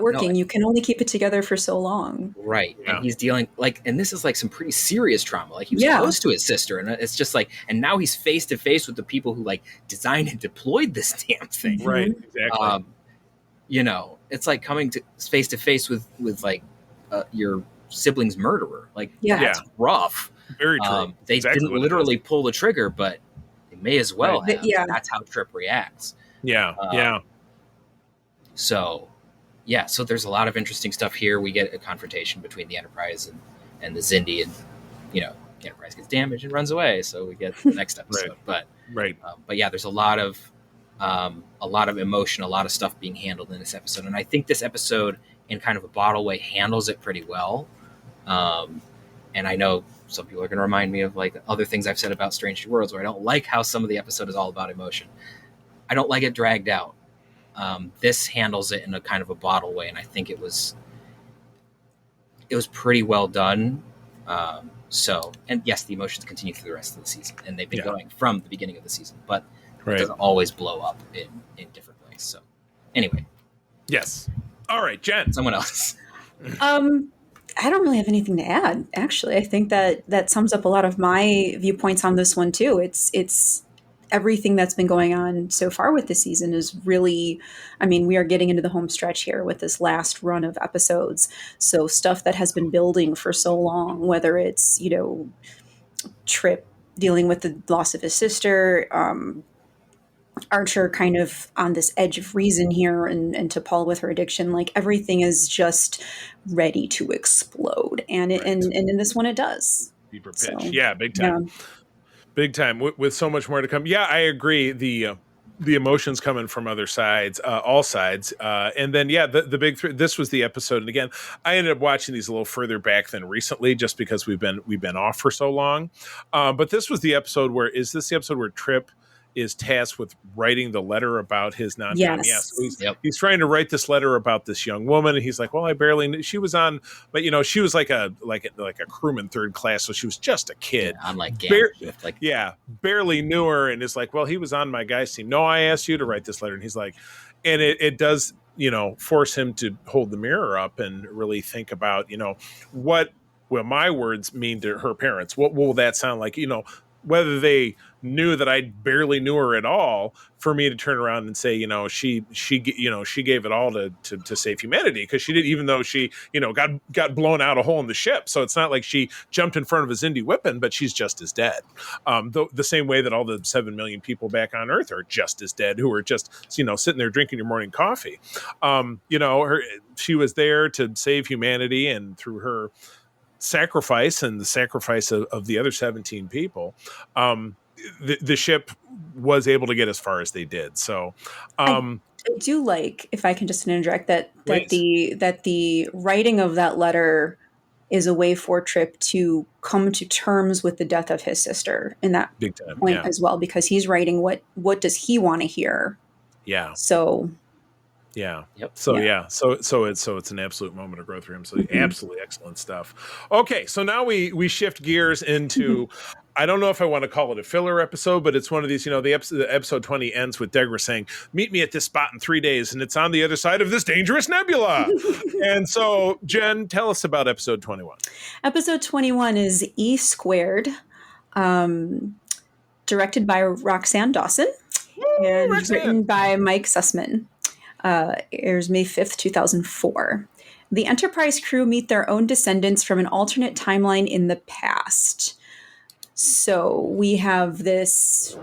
working. You can only keep it together for so long. Right. Yeah. And he's dealing and this is some pretty serious trauma. He was close to his sister, and it's just and now he's face to face with the people who designed and deployed this damn thing. Right. Exactly. It's coming to face with your sibling's murderer. That's rough. Very true. They didn't literally pull the trigger, but they may as well have. Yeah. That's how Trip reacts. Yeah. So there's a lot of interesting stuff here. We get a confrontation between the Enterprise and the Xindi, and the Enterprise gets damaged and runs away. So we get the next episode. But there's a lot of emotion, a lot of stuff being handled in this episode, and I think this episode, in kind of a bottle way, handles it pretty well. And I know some people are going to remind me of other things I've said about Strange New Worlds, where I don't like how some of the episode is all about emotion. I don't like it dragged out. This handles it in a kind of a bottle way, and I think it was pretty well done. And yes, the emotions continue through the rest of the season, and they've been going from the beginning of the season, but it doesn't always blow up in different ways. So anyway. Yes. All right, Jen. Someone else. I don't really have anything to add, actually. I think that sums up a lot of my viewpoints on this one, too. It's everything that's been going on so far with this season is really, we are getting into the home stretch here with this last run of episodes. So stuff that has been building for so long, whether it's, Trip dealing with the loss of his sister, Archer kind of on this edge of reason here, and T'Pol with her addiction, like everything is just ready to explode. And and in this one it does. Deeper pitch. So, Yeah, big time. Yeah. Big time, with so much more to come. Yeah, I agree. The emotions coming from other sides, all sides, and then the big three. This was the episode, and again, I ended up watching these a little further back than recently, just because we've been off for so long. But this was the episode where Trip is tasked with writing the letter about his non-time. Yes. So he's trying to write this letter about this young woman, and he's like, well, I barely knew she was on, but she was like a crewman third class, so she was just a kid. Yeah, I'm like, barely knew her, and it's like, well, he was on my guy's team. No, I asked you to write this letter, and he's like, and it does, force him to hold the mirror up and really think about, what will my words mean to her parents? What will that sound like? Whether they knew that I barely knew her at all, for me to turn around and say, she gave it all to save humanity, because she did, even though she, got blown out a hole in the ship. So it's not like she jumped in front of a Zindi whipping, but she's just as dead. The same way that all the 7 million people back on Earth are just as dead, who are just, sitting there drinking your morning coffee. She was there to save humanity, and through her sacrifice and the sacrifice of the other 17 people, the ship was able to get as far as they did. So I do like, if I can just interject, that the writing of that letter is a way for Trip to come to terms with the death of his sister in that big time point as well, because he's writing what does he want to hear. So yeah. Yep. So it's an absolute moment of growth for him. So absolutely excellent stuff. Okay, so now we shift gears into I don't know if I want to call it a filler episode, but it's one of these, the episode 20 ends with Degra saying, meet me at this spot in 3 days, and it's on the other side of this dangerous nebula. And so, Jen, tell us about episode 21. Episode 21 is E Squared, directed by Roxanne Dawson, and written by Mike Sussman. Airs May 5th, 2004. The Enterprise crew meet their own descendants from an alternate timeline in the past. So we have this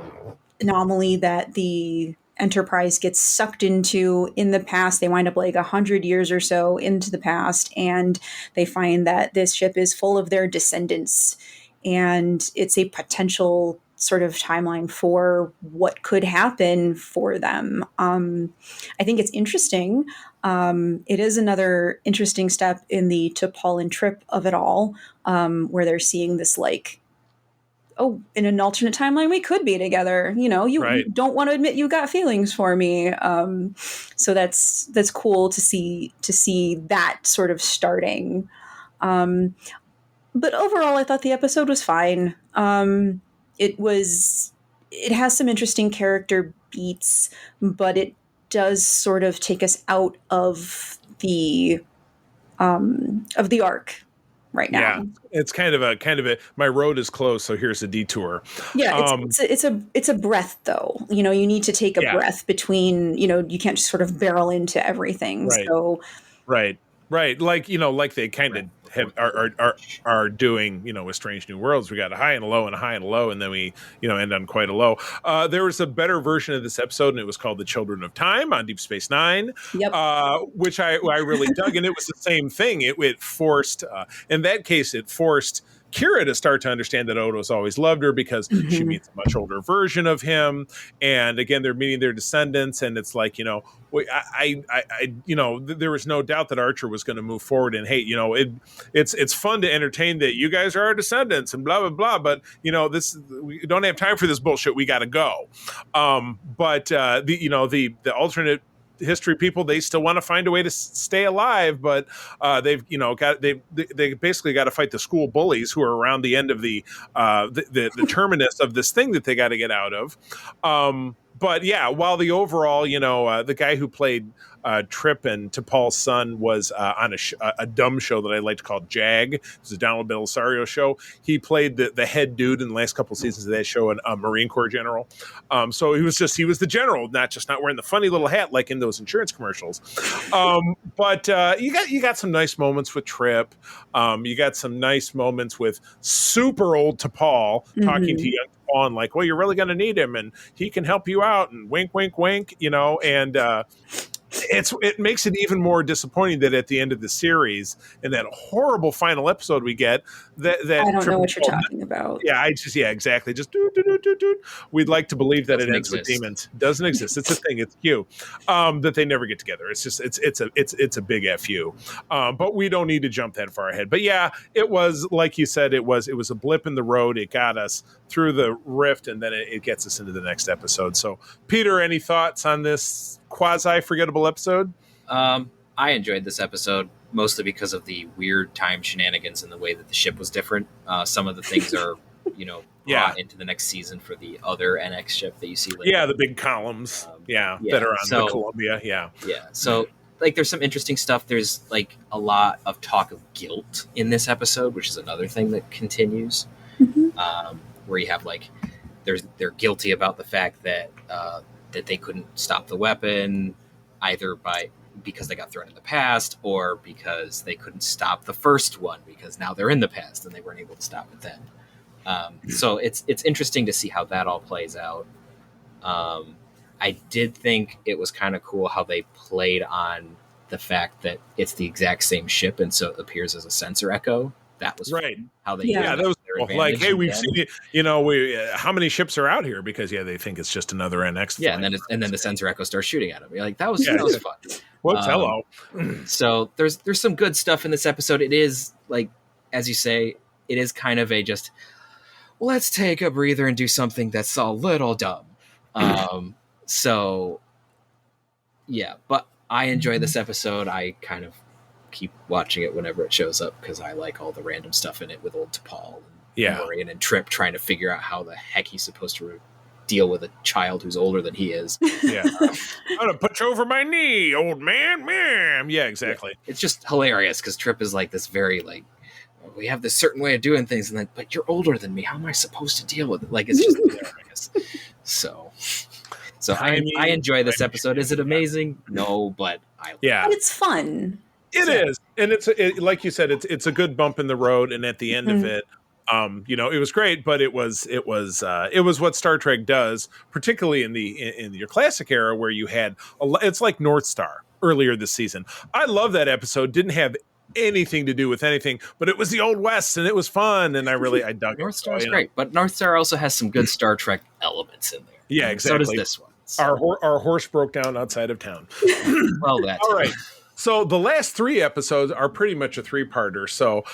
anomaly that the Enterprise gets sucked into in the past. They wind up like 100 years or so into the past, and they find that this ship is full of their descendants, and it's a potential sort of timeline for what could happen for them. I think it's interesting. It is another interesting step in the T'Pol and Trip of it all, where they're seeing this like, oh, in an alternate timeline, we could be together. You don't want to admit you got feelings for me. So that's cool to see that sort of starting. But overall, I thought the episode was fine. It has some interesting character beats, but it does sort of take us out of the arc right now. Yeah, it's kind of a my road is closed, so here's a detour. Yeah, it's a breath though. You need to take a breath between. You can't just sort of barrel into everything. Right. So right. Like they kind of are doing, with Strange New Worlds. We got a high and a low and a high and a low, and then we, end on quite a low. There was a better version of this episode, and it was called The Children of Time on Deep Space Nine, which I really dug, and it was the same thing. It forced, in that case, Kira to start to understand that Odo's always loved her, because she meets a much older version of him, and again they're meeting their descendants, and it's like, there was no doubt that Archer was going to move forward, and hey, it's fun to entertain that you guys are our descendants and blah blah blah, but we don't have time for this bullshit. We got to go. But the alternate history people, they still want to find a way to stay alive, but they basically got to fight the school bullies who are around the end of the terminus of this thing that they got to get out of. But yeah, while the overall, the guy who played Trip and T'Pol's son was on a dumb show that I like to call Jag. It's a Donald Belisario show. He played the head dude in the last couple of seasons of that show, a Marine Corps general. So he was the general, not wearing the funny little hat like in those insurance commercials. But you got some nice moments with Trip. You got some nice moments with super old T'Pol talking to young Paul and like, well, you're really going to need him and he can help you out and wink, wink, wink, and it makes it even more disappointing that at the end of the series, in that horrible final episode we get, that I don't know what you're talking about. Yeah, exactly. Just do. We'd like to believe that it ends with demons. Doesn't exist. It's a thing. It's Q. That they never get together. It's just it's a big FU. But we don't need to jump that far ahead. But yeah, it was like you said. It was a blip in the road. It got us through the rift, and then it gets us into the next episode. So, Peter, any thoughts on this quasi forgettable episode? I enjoyed this episode mostly because of the weird time shenanigans and the way that the ship was different. Some of the things are, brought into the next season for the other NX ship that you see later. Yeah, the big columns. That are on the Columbia. Yeah. So there's some interesting stuff. There's like a lot of talk of guilt in this episode, which is another thing that continues. Where you have they're guilty about the fact that that they couldn't stop the weapon either because they got thrown in the past or because they couldn't stop the first one because now they're in the past and they weren't able to stop it then. So it's interesting to see how that all plays out. I did think it was kind of cool how they played on the fact that it's the exact same ship and so it appears as a sensor echo. That was right. How they that was cool. Like, hey, we've seen it. How many ships are out here? Because they think it's just another NX. Yeah, and then the sensor echo starts shooting at them. You're like, that was fun. Whoops, hello. So there's some good stuff in this episode. It is like, as you say, it is kind of a just let's take a breather and do something that's a little dumb. So yeah, but I enjoy this episode. I kind of keep watching it whenever it shows up because I like all the random stuff in it with old T'Pol and Morian and Trip trying to figure out how the heck he's supposed to deal with a child who's older than he is. I'm gonna put you over my knee, old man. Yeah, exactly. It's just hilarious because Trip is like this very we have this certain way of doing things, and then but you're older than me. How am I supposed to deal with it? Like it's just hilarious. So I enjoy this episode. Is it amazing? No, but but it's fun. It is, and it's like you said, it's a good bump in the road, and at the end of it, it was great. But it was what Star Trek does, particularly in your classic era, where you had it's like North Star earlier this season. I love that episode. Didn't have anything to do with anything, but it was the Old West, and it was fun, and I dug North Star is great, but North Star also has some good Star Trek elements in there. Yeah, exactly. So does this one. So. Our horse broke down outside of town. Well, that's all right. So the last 3 episodes are pretty much a 3-parter. So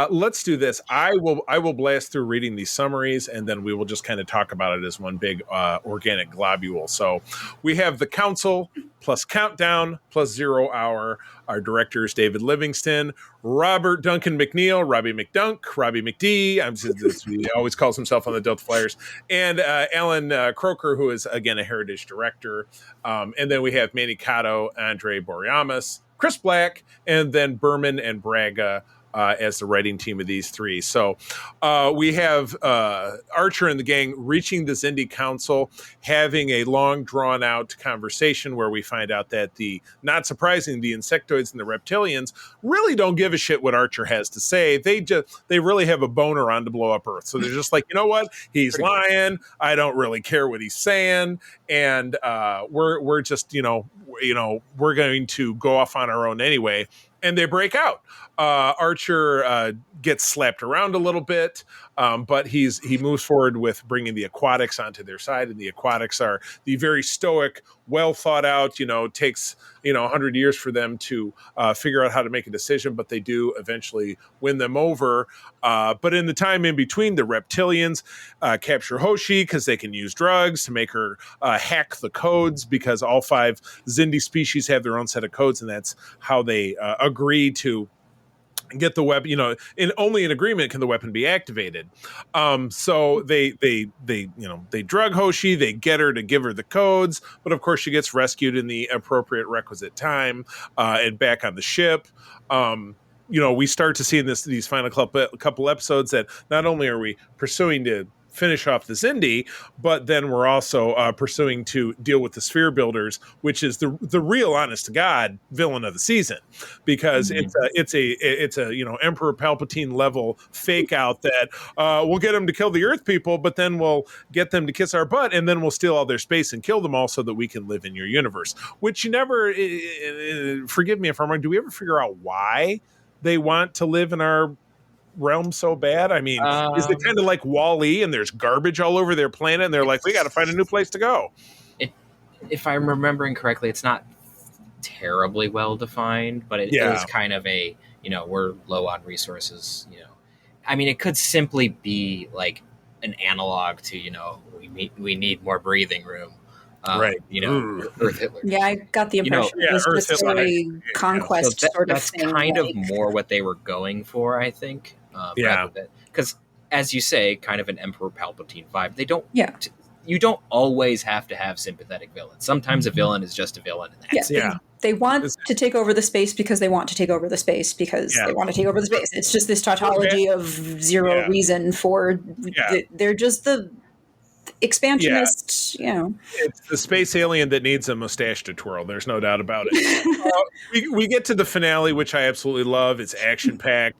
let's do this. I will blast through reading these summaries, and then we will just kind of talk about it as one big organic globule. So we have the Council plus Countdown plus 0 Hour. Our director is David Livingston, Robert Duncan McNeil, Robbie McDunk, Robbie McD. He always calls himself on the Delta Flyers, and Alan Croker, who is again a heritage director. And then we have Manny Cotto, Andre Boreamas, Chris Black, and then Berman and Braga as the writing team of these 3. So we have Archer and the gang reaching the Xindi Council, having a long, drawn-out conversation where we find out that not surprising, the insectoids and the reptilians really don't give a shit what Archer has to say. They really have a boner on to blow up Earth. So they're just like, you know what? He's lying. I don't really care what he's saying. And we're just, we're going to go off on our own anyway. And they break out. Archer gets slapped around a little bit, but he moves forward with bringing the aquatics onto their side, and the aquatics are the very stoic, well thought out. Takes 100 years for them to figure out how to make a decision, but they do eventually win them over. But in the time in between, the reptilians capture Hoshi because they can use drugs to make her hack the codes, because all 5 Xindi species have their own set of codes, and that's how they agree to get the weapon. Only in agreement can the weapon be activated. So they drug Hoshi, they get her to give her the codes, but of course she gets rescued in the appropriate requisite time and back on the ship. We start to see in these final couple episodes that not only are we pursuing to finish off the Zindi, but then we're also pursuing to deal with the Sphere Builders, which is the real, honest to God, villain of the season, because it's a Emperor Palpatine level fake out that we'll get them to kill the Earth people, but then we'll get them to kiss our butt, and then we'll steal all their space and kill them all so that we can live in your universe. Which you never, forgive me if I'm wrong, do we ever figure out why they want to live in our realm so bad? I mean, is it kind of like Wall-E and there's garbage all over their planet and they're like, we got to find a new place to go? If I'm remembering correctly, it's not terribly well defined, but it is kind of a, we're low on resources, I mean, it could simply be like an analog to, we need more breathing room. Right. Earth Hitler. Yeah, I got the impression it was just a conquest sort of that's thing. That's kind of more what they were going for, I think. Because, as you say, kind of an Emperor Palpatine vibe. They don't. Yeah. You don't always have to have sympathetic villains. Sometimes a villain is just a villain. And that's it. They want to take over the space because they want to take over the space because they want to take over the space. It's just this tautology of zero reason for. They're just the expansionist, It's the space alien that needs a mustache to twirl. There's no doubt about it. We get to the finale, which I absolutely love. It's action-packed.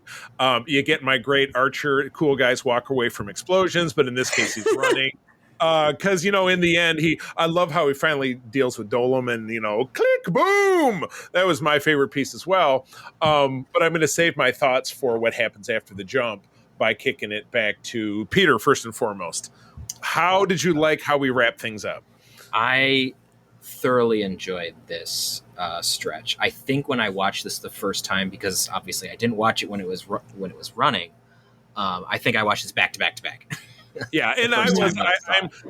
You get my great Archer, cool guys walk away from explosions, but in this case, he's running. Because, in the end, I love how he finally deals with Dolom and, click, boom! That was my favorite piece as well. But I'm going to save my thoughts for what happens after the jump by kicking it back to Peter, first and foremost. How did you like how we wrap things up? I thoroughly enjoyed this stretch. I think when I watched this the first time, because obviously I didn't watch it when it was running, I think I watched this back to back to back. Yeah, and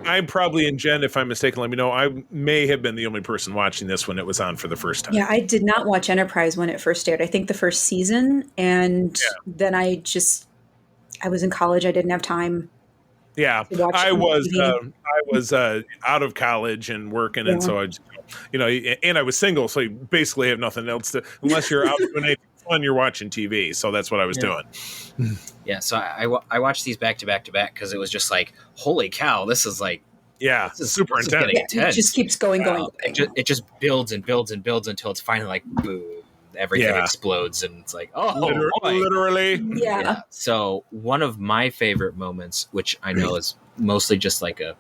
I'm probably, in Jen, if I'm mistaken, let me know. I may have been the only person watching this when it was on for the first time. Yeah, I did not watch Enterprise when it first aired. I think the first season, and then I was in college. I didn't have time. Yeah, I was out of college and working, and so I, and I was single, so you basically have nothing else to, unless you're out doing anything fun, you're watching TV. So that's what I was doing. Yeah, so I watched these back to back to back because it was just like, holy cow, this is like, this is super intense. It just keeps going. It just builds and builds and builds until it's finally like, boom. Everything explodes and it's like, literally. Yeah. So one of my favorite moments, which I know is mostly just like a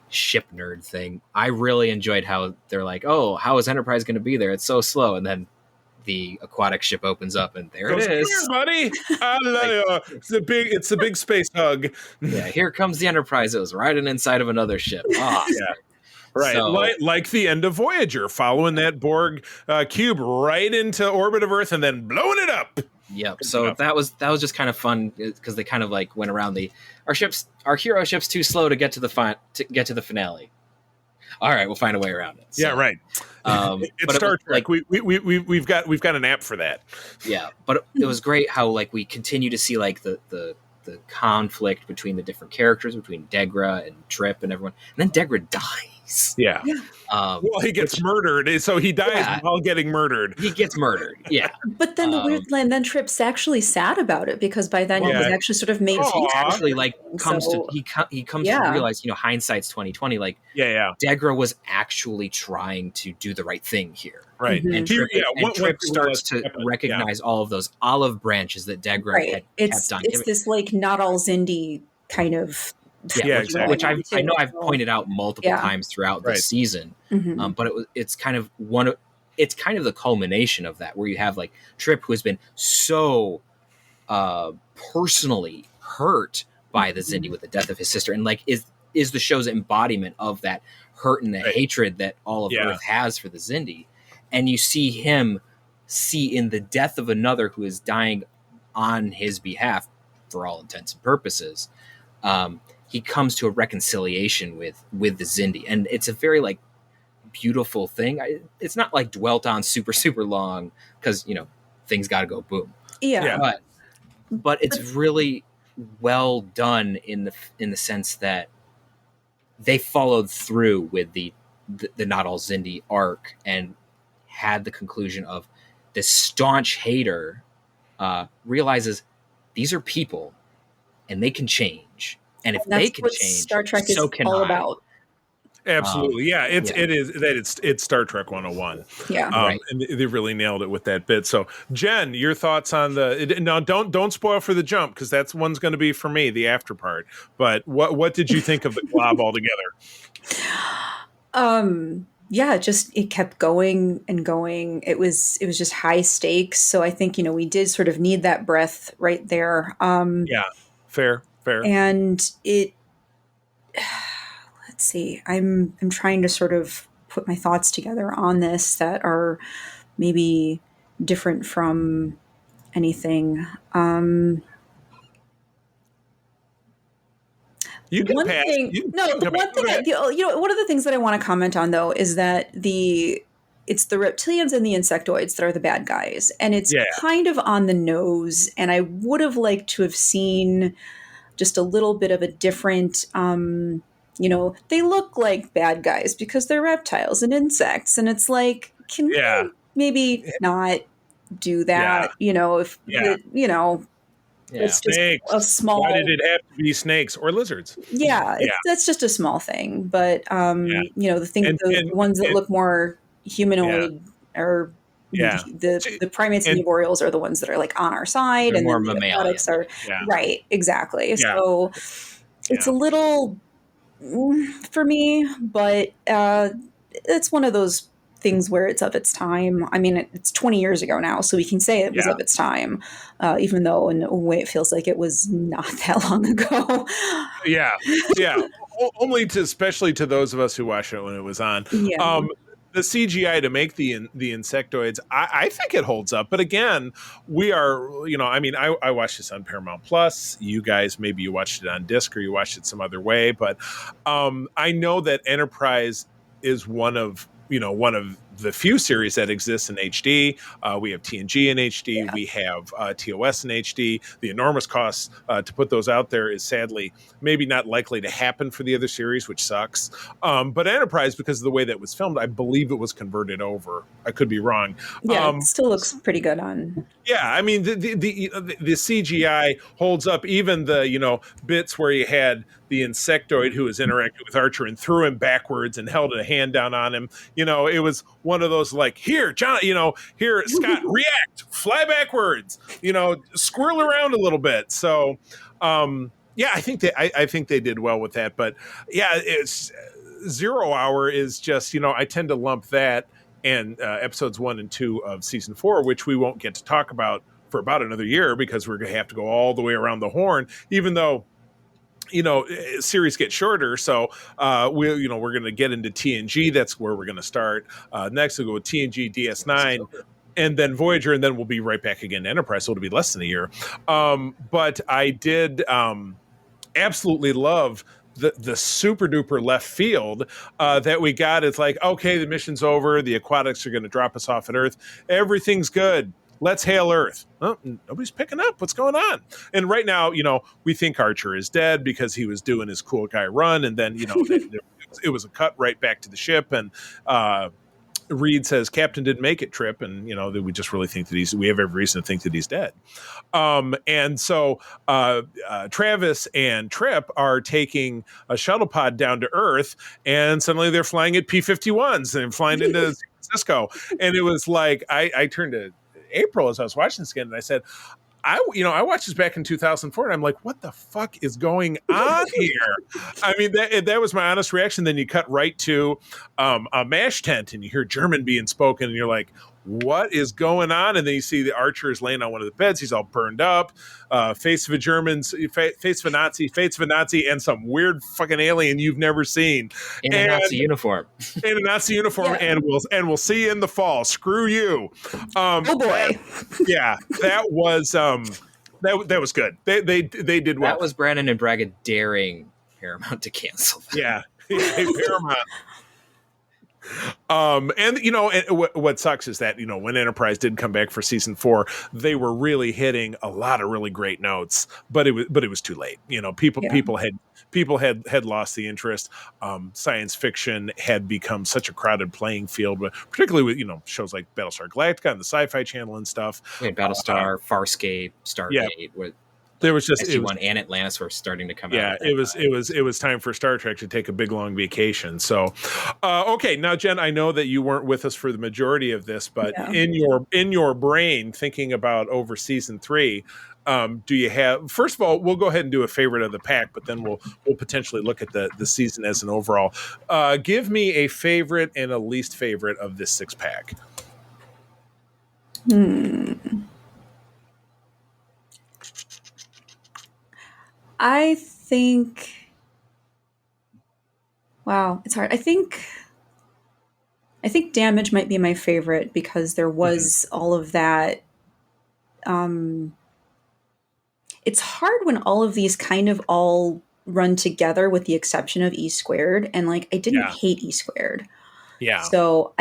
ship nerd thing, I really enjoyed how they're like, oh, how is Enterprise going to be there? It's so slow. And then the aquatic ship opens up and there it is. Here, buddy. It's a big space hug. Yeah, here comes the Enterprise. It was riding inside of another ship. Right, so, like the end of Voyager, following that Borg cube right into orbit of Earth and then blowing it up. Yep. So that was just kind of fun because they kind of like went around our hero ship's too slow to get to the finale. All right, we'll find a way around it. So, yeah, right. It's Star Trek. Like, we've got an app for that. Yeah, but it was great how like we continue to see like the conflict between the different characters, between Degra and Trip and everyone, and then Degra dies. Yeah. Well, he gets murdered, so he dies while getting murdered. He gets murdered. Yeah. But then the weird line, then Trip's actually sad about it because by then he was actually sort of made. He actually comes to realize, hindsight's 2020. Like, Degra was actually trying to do the right thing here. Right. Mm-hmm. And Trip starts to recognize all of those olive branches that Degra had kept on giving. It's this like not all Zindi kind of. Exactly. Which I know I've pointed out multiple times throughout the season, but it's kind of the culmination of that, where you have like Trip, who has been so personally hurt by the Zindi with the death of his sister, and like is the show's embodiment of that hurt and the hatred that all of Earth has for the Zindi, and you see him in the death of another who is dying on his behalf for all intents and purposes. He comes to a reconciliation with the Zindi, and it's a very like beautiful thing. It's not like dwelt on super super long because things got to go boom. Yeah. But it's really well done in the sense that they followed through with the Not All Zindi arc and had the conclusion of this staunch hater realizes these are people and they can change. And if they can change, Star Trek so is can all I. about. Absolutely, it's Star Trek 101. Yeah, right. And they really nailed it with that bit. So, Jen, your thoughts on now? Don't spoil for the jump, because that's one's going to be for me, the after part. But what did you think of the glob altogether? Yeah, it kept going and going. It was just high stakes. So I think, we did sort of need that breath right there. Yeah, fair. And let's see, I'm trying to sort of put my thoughts together on this that are maybe different from anything. You can pass. One of the things that I want to comment on, though, is that it's the reptilians and the insectoids that are the bad guys, and it's kind of on the nose. And I would have liked to have seen just a little bit of a different. They look like bad guys because they're reptiles and insects, and it's like, can we maybe not do that? It's just snakes. a small. Why did it have to be snakes or lizards? Yeah, that's just a small thing. But the ones that look more humanoid are the primates and the boreals are the ones that are like on our side, and more then the mammalian. are right, exactly. Yeah. So it's a little for me, but it's one of those things where it's of its time. I mean, it's 20 years ago now, so we can say it was of its time, even though in a way it feels like it was not that long ago. Yeah. Only especially to those of us who watched it when it was on. Yeah. The CGI to make the insectoids, I think it holds up. But again, we are, I watched this on Paramount Plus. You guys, maybe you watched it on disc or you watched it some other way. But I know that Enterprise is one of the few series that exists in HD. We have TNG in HD. We have TOS in HD. The enormous costs to put those out there is sadly maybe not likely to happen for the other series, which sucks. But Enterprise, because of the way that was filmed, I believe it was converted over. I could be wrong. Yeah, it still looks pretty good on. Yeah, I mean the CGI holds up. Even the bits where you had the insectoid who was interacting with Archer and threw him backwards and held a hand down on him. It was one of those like, here, John, here, Scott, react, fly backwards, squirrel around a little bit. So, I think they did well with that. But it's 0 Hour is just, I tend to lump that and episodes 1 and 2 of season 4, which we won't get to talk about for about another year because we're going to have to go all the way around the horn, even though series get shorter. So we're going to get into TNG. That's where we're going to start. Next we'll go with TNG, DS9, and then Voyager, and then we'll be right back again to Enterprise. So it'll be less than a year. But I did absolutely love the super duper left field that we got. It's like, okay, the mission's over. The aquatics are going to drop us off at Earth. Everything's good. Let's hail Earth. Oh, nobody's picking up. What's going on? And right now, we think Archer is dead because he was doing his cool guy run. And then, it was a cut right back to the ship. And Reed says, Captain didn't make it, Trip. And, that we just really think that we have every reason to think that he's dead. And so Travis and Trip are taking a shuttle pod down to Earth. And suddenly they're flying at P-51s and flying into San Francisco. And it was like, I turned to April as I was watching this again, and I said, I watched this back in 2004, and I'm like, what the fuck is going on here? I mean, that was my honest reaction. Then you cut right to a MASH tent, and you hear German being spoken, and you're like, what is going on? And then you see the Archer is laying on one of the beds. He's all burned up, face of a German, face of a Nazi, and some weird fucking alien you've never seen. In a Nazi uniform. In a Nazi uniform, yeah. and we'll see you in the fall. Screw you. Oh boy. That was that was good. They did well. That was Brandon and Braga daring Paramount to cancel that. Yeah. Paramount. And what sucks is that when Enterprise did come back for season 4, they were really hitting a lot of really great notes, but it was too late. People had lost the interest. Science fiction had become such a crowded playing field, but particularly with shows like Battlestar Galactica and the Sci-Fi Channel and stuff. Battlestar, Farscape, Stargate. There was just SG-1 and Atlantis were starting to come out. Yeah, it was time for Star Trek to take a big long vacation. So, okay, now Jen, I know that you weren't with us for the majority of this, but in your brain, thinking about over season 3, do you have? First of all, we'll go ahead and do a favorite of the pack, but then we'll potentially look at the season as an overall. Give me a favorite and a least favorite of this 6-pack. I think, wow, it's hard. I think Damage might be my favorite because there was all of that. It's hard when all of these kind of all run together with the exception of E Squared. And like, I didn't hate E Squared. Yeah. So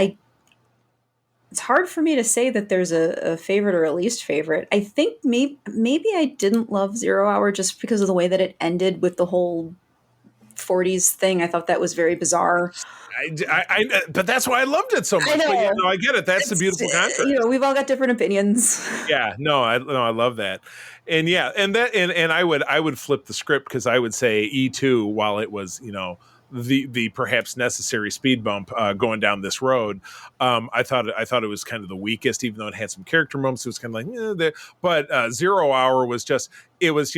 it's hard for me to say that there's a favorite or a least favorite. I think maybe I didn't love 0 Hour just because of the way that it ended with the whole 40s thing. I thought that was very bizarre. But that's why I loved it so much. I know. But yeah, no, I get it. That's the beautiful contrast. We've all got different opinions. Yeah, I love that. And and I would flip the script because I would say E2, while it was, the perhaps necessary speed bump going down this road. I thought it was kind of the weakest, even though it had some character moments. It was kind of like, but 0 Hour was just, it was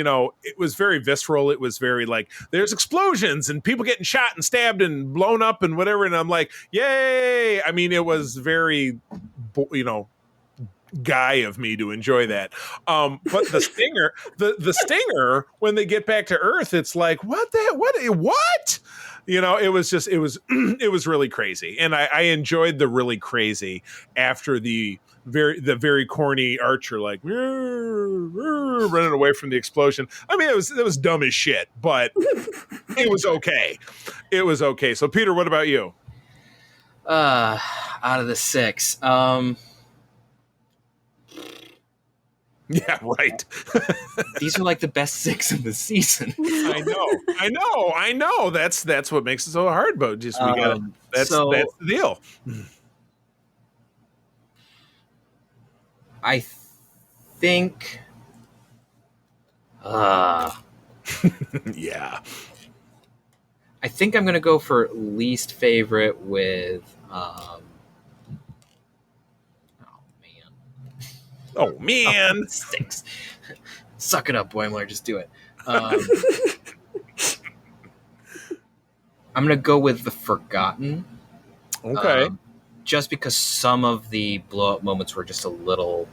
very visceral. It was very like, there's explosions and people getting shot and stabbed and blown up and whatever. And I'm like, yay. I mean, it was very, guy of me to enjoy that. But the stinger, the stinger, when they get back to Earth, it's like, what? It was just, it was really crazy. And I enjoyed the really crazy after the very corny Archer, like running away from the explosion. I mean, it was dumb as shit, but it was okay. It was okay. So Peter, what about you? Out of the 6, yeah, right. These are like the best 6 of the season. I know. That's what makes it so hard, but just that's the deal. I think yeah. I think I'm gonna go for least favorite with Oh man. 6. Suck it up, Boimler. Just do it. I'm gonna go with The Forgotten. Okay. Just because some of the blow up moments were just a little.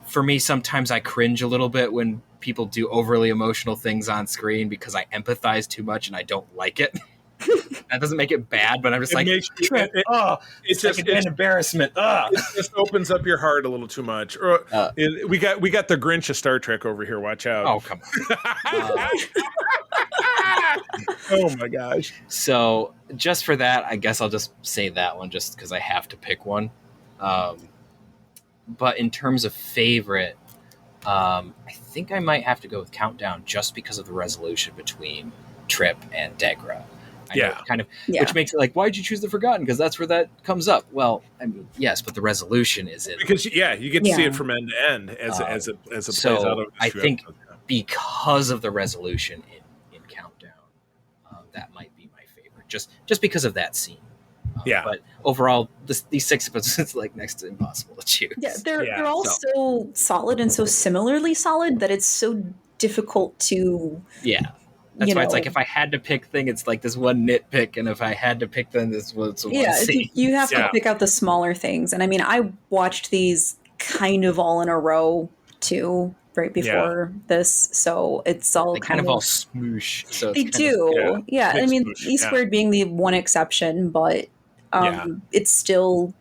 For me, sometimes I cringe a little bit when people do overly emotional things on screen because I empathize too much and I don't like it. That doesn't make it bad, but I'm just it's just an embarrassment. It just opens up your heart a little too much. We got the Grinch of Star Trek over here. Watch out! Oh, come on! Oh my gosh! So just for that, I guess I'll just say that one, just because I have to pick one. But in terms of favorite, I think I might have to go with Countdown, just because of the resolution between Trip and Degra. Which makes it like, why'd you choose The Forgotten? Because that's where that comes up. Well, I mean, yes, but the resolution is in because you get to see it from end to end as it plays out. Over I think because of the resolution in Countdown, that might be my favorite, just because of that scene. But overall, these 6 episodes is like next to impossible to choose. Yeah, they're all so solid and so similarly solid that it's so difficult to. Yeah. That's why it's like, if I had to pick thing, it's like this one nitpick, and if I had to pick them, this was one scene. You have to pick out the smaller things. And I mean, I watched these kind of all in a row too, right before this, so it's all kind of all smoosh. So they do, I mean, E Squared being the one exception, but it's still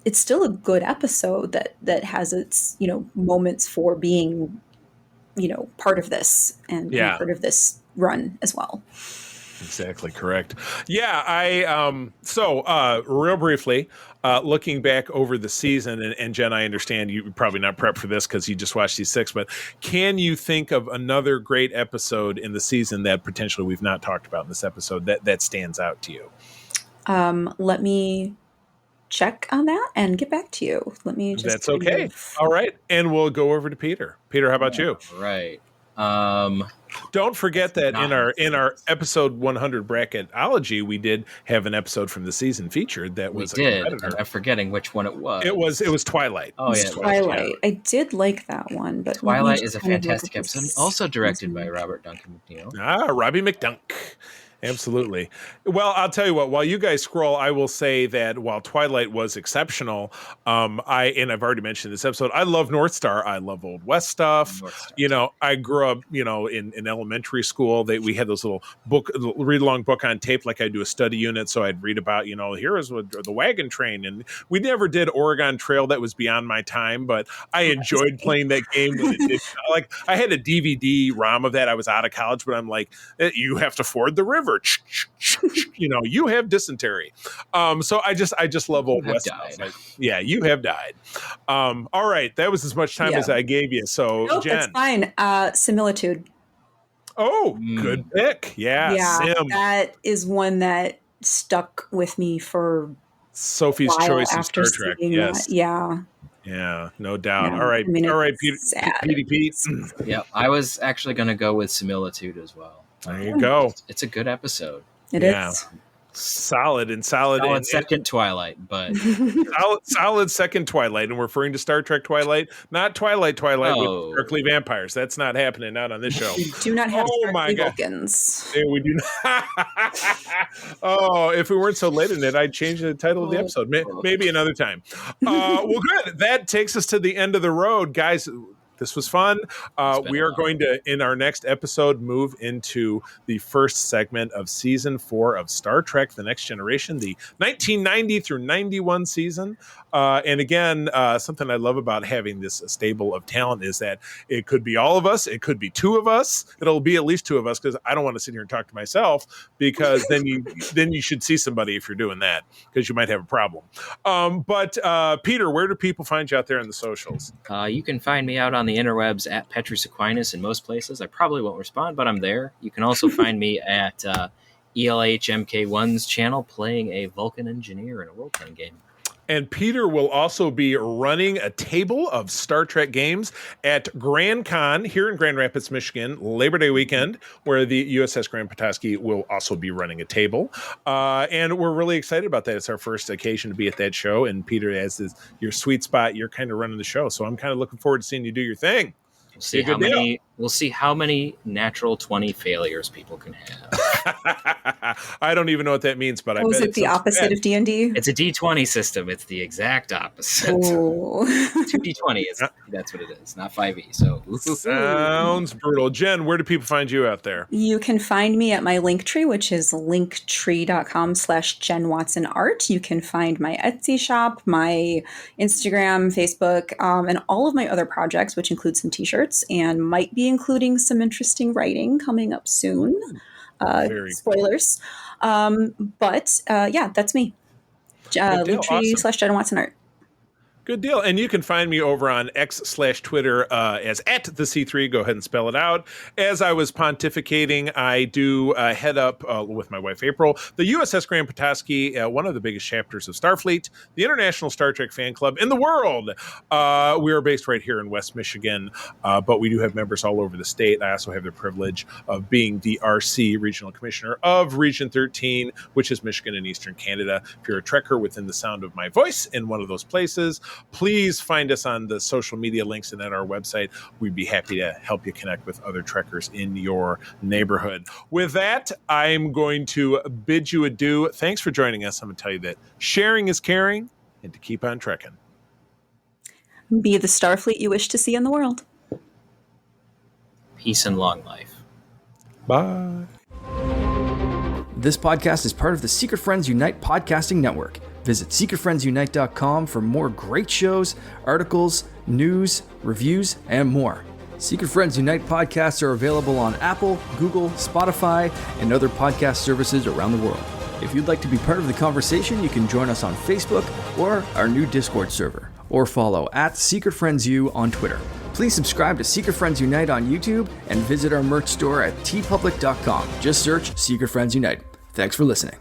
a good episode that has its moments for being part of this and part of this run as well. Exactly correct. Yeah, I so real briefly, looking back over the season, and Jen, I understand you're probably not prepped for this because you just watched these 6, but can you think of another great episode in the season that potentially we've not talked about in this episode that stands out to you? Let me check on that and get back to you. Let me just. That's okay. All right. And we'll go over to Peter. Peter, how about you? Right. Don't forget that in our episode 100 bracketology, we did have an episode from the season featured that was. We did. I'm forgetting which one it was. It was Twilight. Oh yeah, Twilight. I did like that one, but Twilight is a fantastic episode. Also directed by Robert Duncan McNeil. Robbie McDunk. Absolutely. Well, I'll tell you what, while you guys scroll, I will say that while Twilight was exceptional, I've already mentioned this episode, I love North Star. I love Old West stuff. I grew up, in elementary school that we had those little read along book on tape, like I do a study unit. So I'd read about, here is the wagon train. And we never did Oregon Trail. That was beyond my time, but I enjoyed playing that game. When it did. Like I had a DVD ROM of that. I was out of college, but I'm like, you have to ford the river. You have dysentery. So I just love Old West. Yeah, you have died. All right, that was as much time as I gave you. So nope, Jen, that's fine. Similitude. Oh, good pick. Yeah, Sim. That is one that stuck with me for Sophie's choice of Star Trek. Yes. That. Yeah. Yeah, no doubt. Yeah. All right, Pete. Yeah, I was actually going to go with Similitude as well. There you go. It's a good episode. It is. Solid second Twilight, but solid second Twilight, and we're referring to Star Trek Twilight, not Twilight with sparkly vampires. That's not happening. Not on this show. We do not have sparkly Vulcans. Yeah, we do not. If we weren't so late in it, I'd change the title of the episode. Maybe another time. Well, good. That takes us to the end of the road, guys. This was fun. We are going to, in our next episode, move into the first segment of season 4 of Star Trek: The Next Generation, the 1990 through 91 season. And again, something I love about having this stable of talent is that it could be all of us. It could be 2 of us. It'll be at least 2 of us because I don't want to sit here and talk to myself because then you should see somebody if you're doing that because you might have a problem. But Peter, where do people find you out there on the socials? You can find me out on the interwebs at Petrus Aquinas in most places. I probably won't respond, but I'm there. You can also find me at ELHMK1's channel playing a Vulcan engineer in a role-playing game. And Peter will also be running a table of Star Trek games at Grand Con here in Grand Rapids, Michigan, Labor Day weekend, where the USS Grand Petoskey will also be running a table. And we're really excited about that. It's our first occasion to be at that show. And Peter, as your sweet spot, you're kind of running the show. So I'm kind of looking forward to seeing you do your thing. We'll see how many natural 20 failures people can have. I don't even know what that means, but I bet it's the opposite of D&D. It's a D20 system. It's the exact opposite. 2D20 that's what it is, not 5e. So sounds brutal. Jen, where do people find you out there? You can find me at my Linktree, which is linktree.com/JenWatsonArt. You can find my Etsy shop, my Instagram, Facebook, and all of my other projects, which include some t-shirts and might be including some interesting writing coming up soon. Spoilers. But that's me. Linktree/JenWatsonArt. Good deal. And you can find me over on X/Twitter as @the_C3. Go ahead and spell it out. As I was pontificating, I do head up with my wife, April, the USS Grand Petoskey, one of the biggest chapters of Starfleet, the International Star Trek Fan Club in the world. We are based right here in West Michigan, but we do have members all over the state. I also have the privilege of being the RC Regional Commissioner of Region 13, which is Michigan and Eastern Canada. If you're a Trekker within the sound of my voice in one of those places, please find us on the social media links and at our website. We'd be happy to help you connect with other Trekkers in your neighborhood. With that, I'm going to bid you adieu. Thanks for joining us. I'm going to tell you that sharing is caring and to keep on trekking. Be the Starfleet you wish to see in the world. Peace and long life. Bye. This podcast is part of the Secret Friends Unite podcasting network. Visit secretfriendsunite.com for more great shows, articles, news, reviews, and more. Secret Friends Unite podcasts are available on Apple, Google, Spotify, and other podcast services around the world. If you'd like to be part of the conversation, you can join us on Facebook or our new Discord server, or follow @SecretFriendsU on Twitter. Please subscribe to Secret Friends Unite on YouTube and visit our merch store at tpublic.com. Just search Secret Friends Unite. Thanks for listening.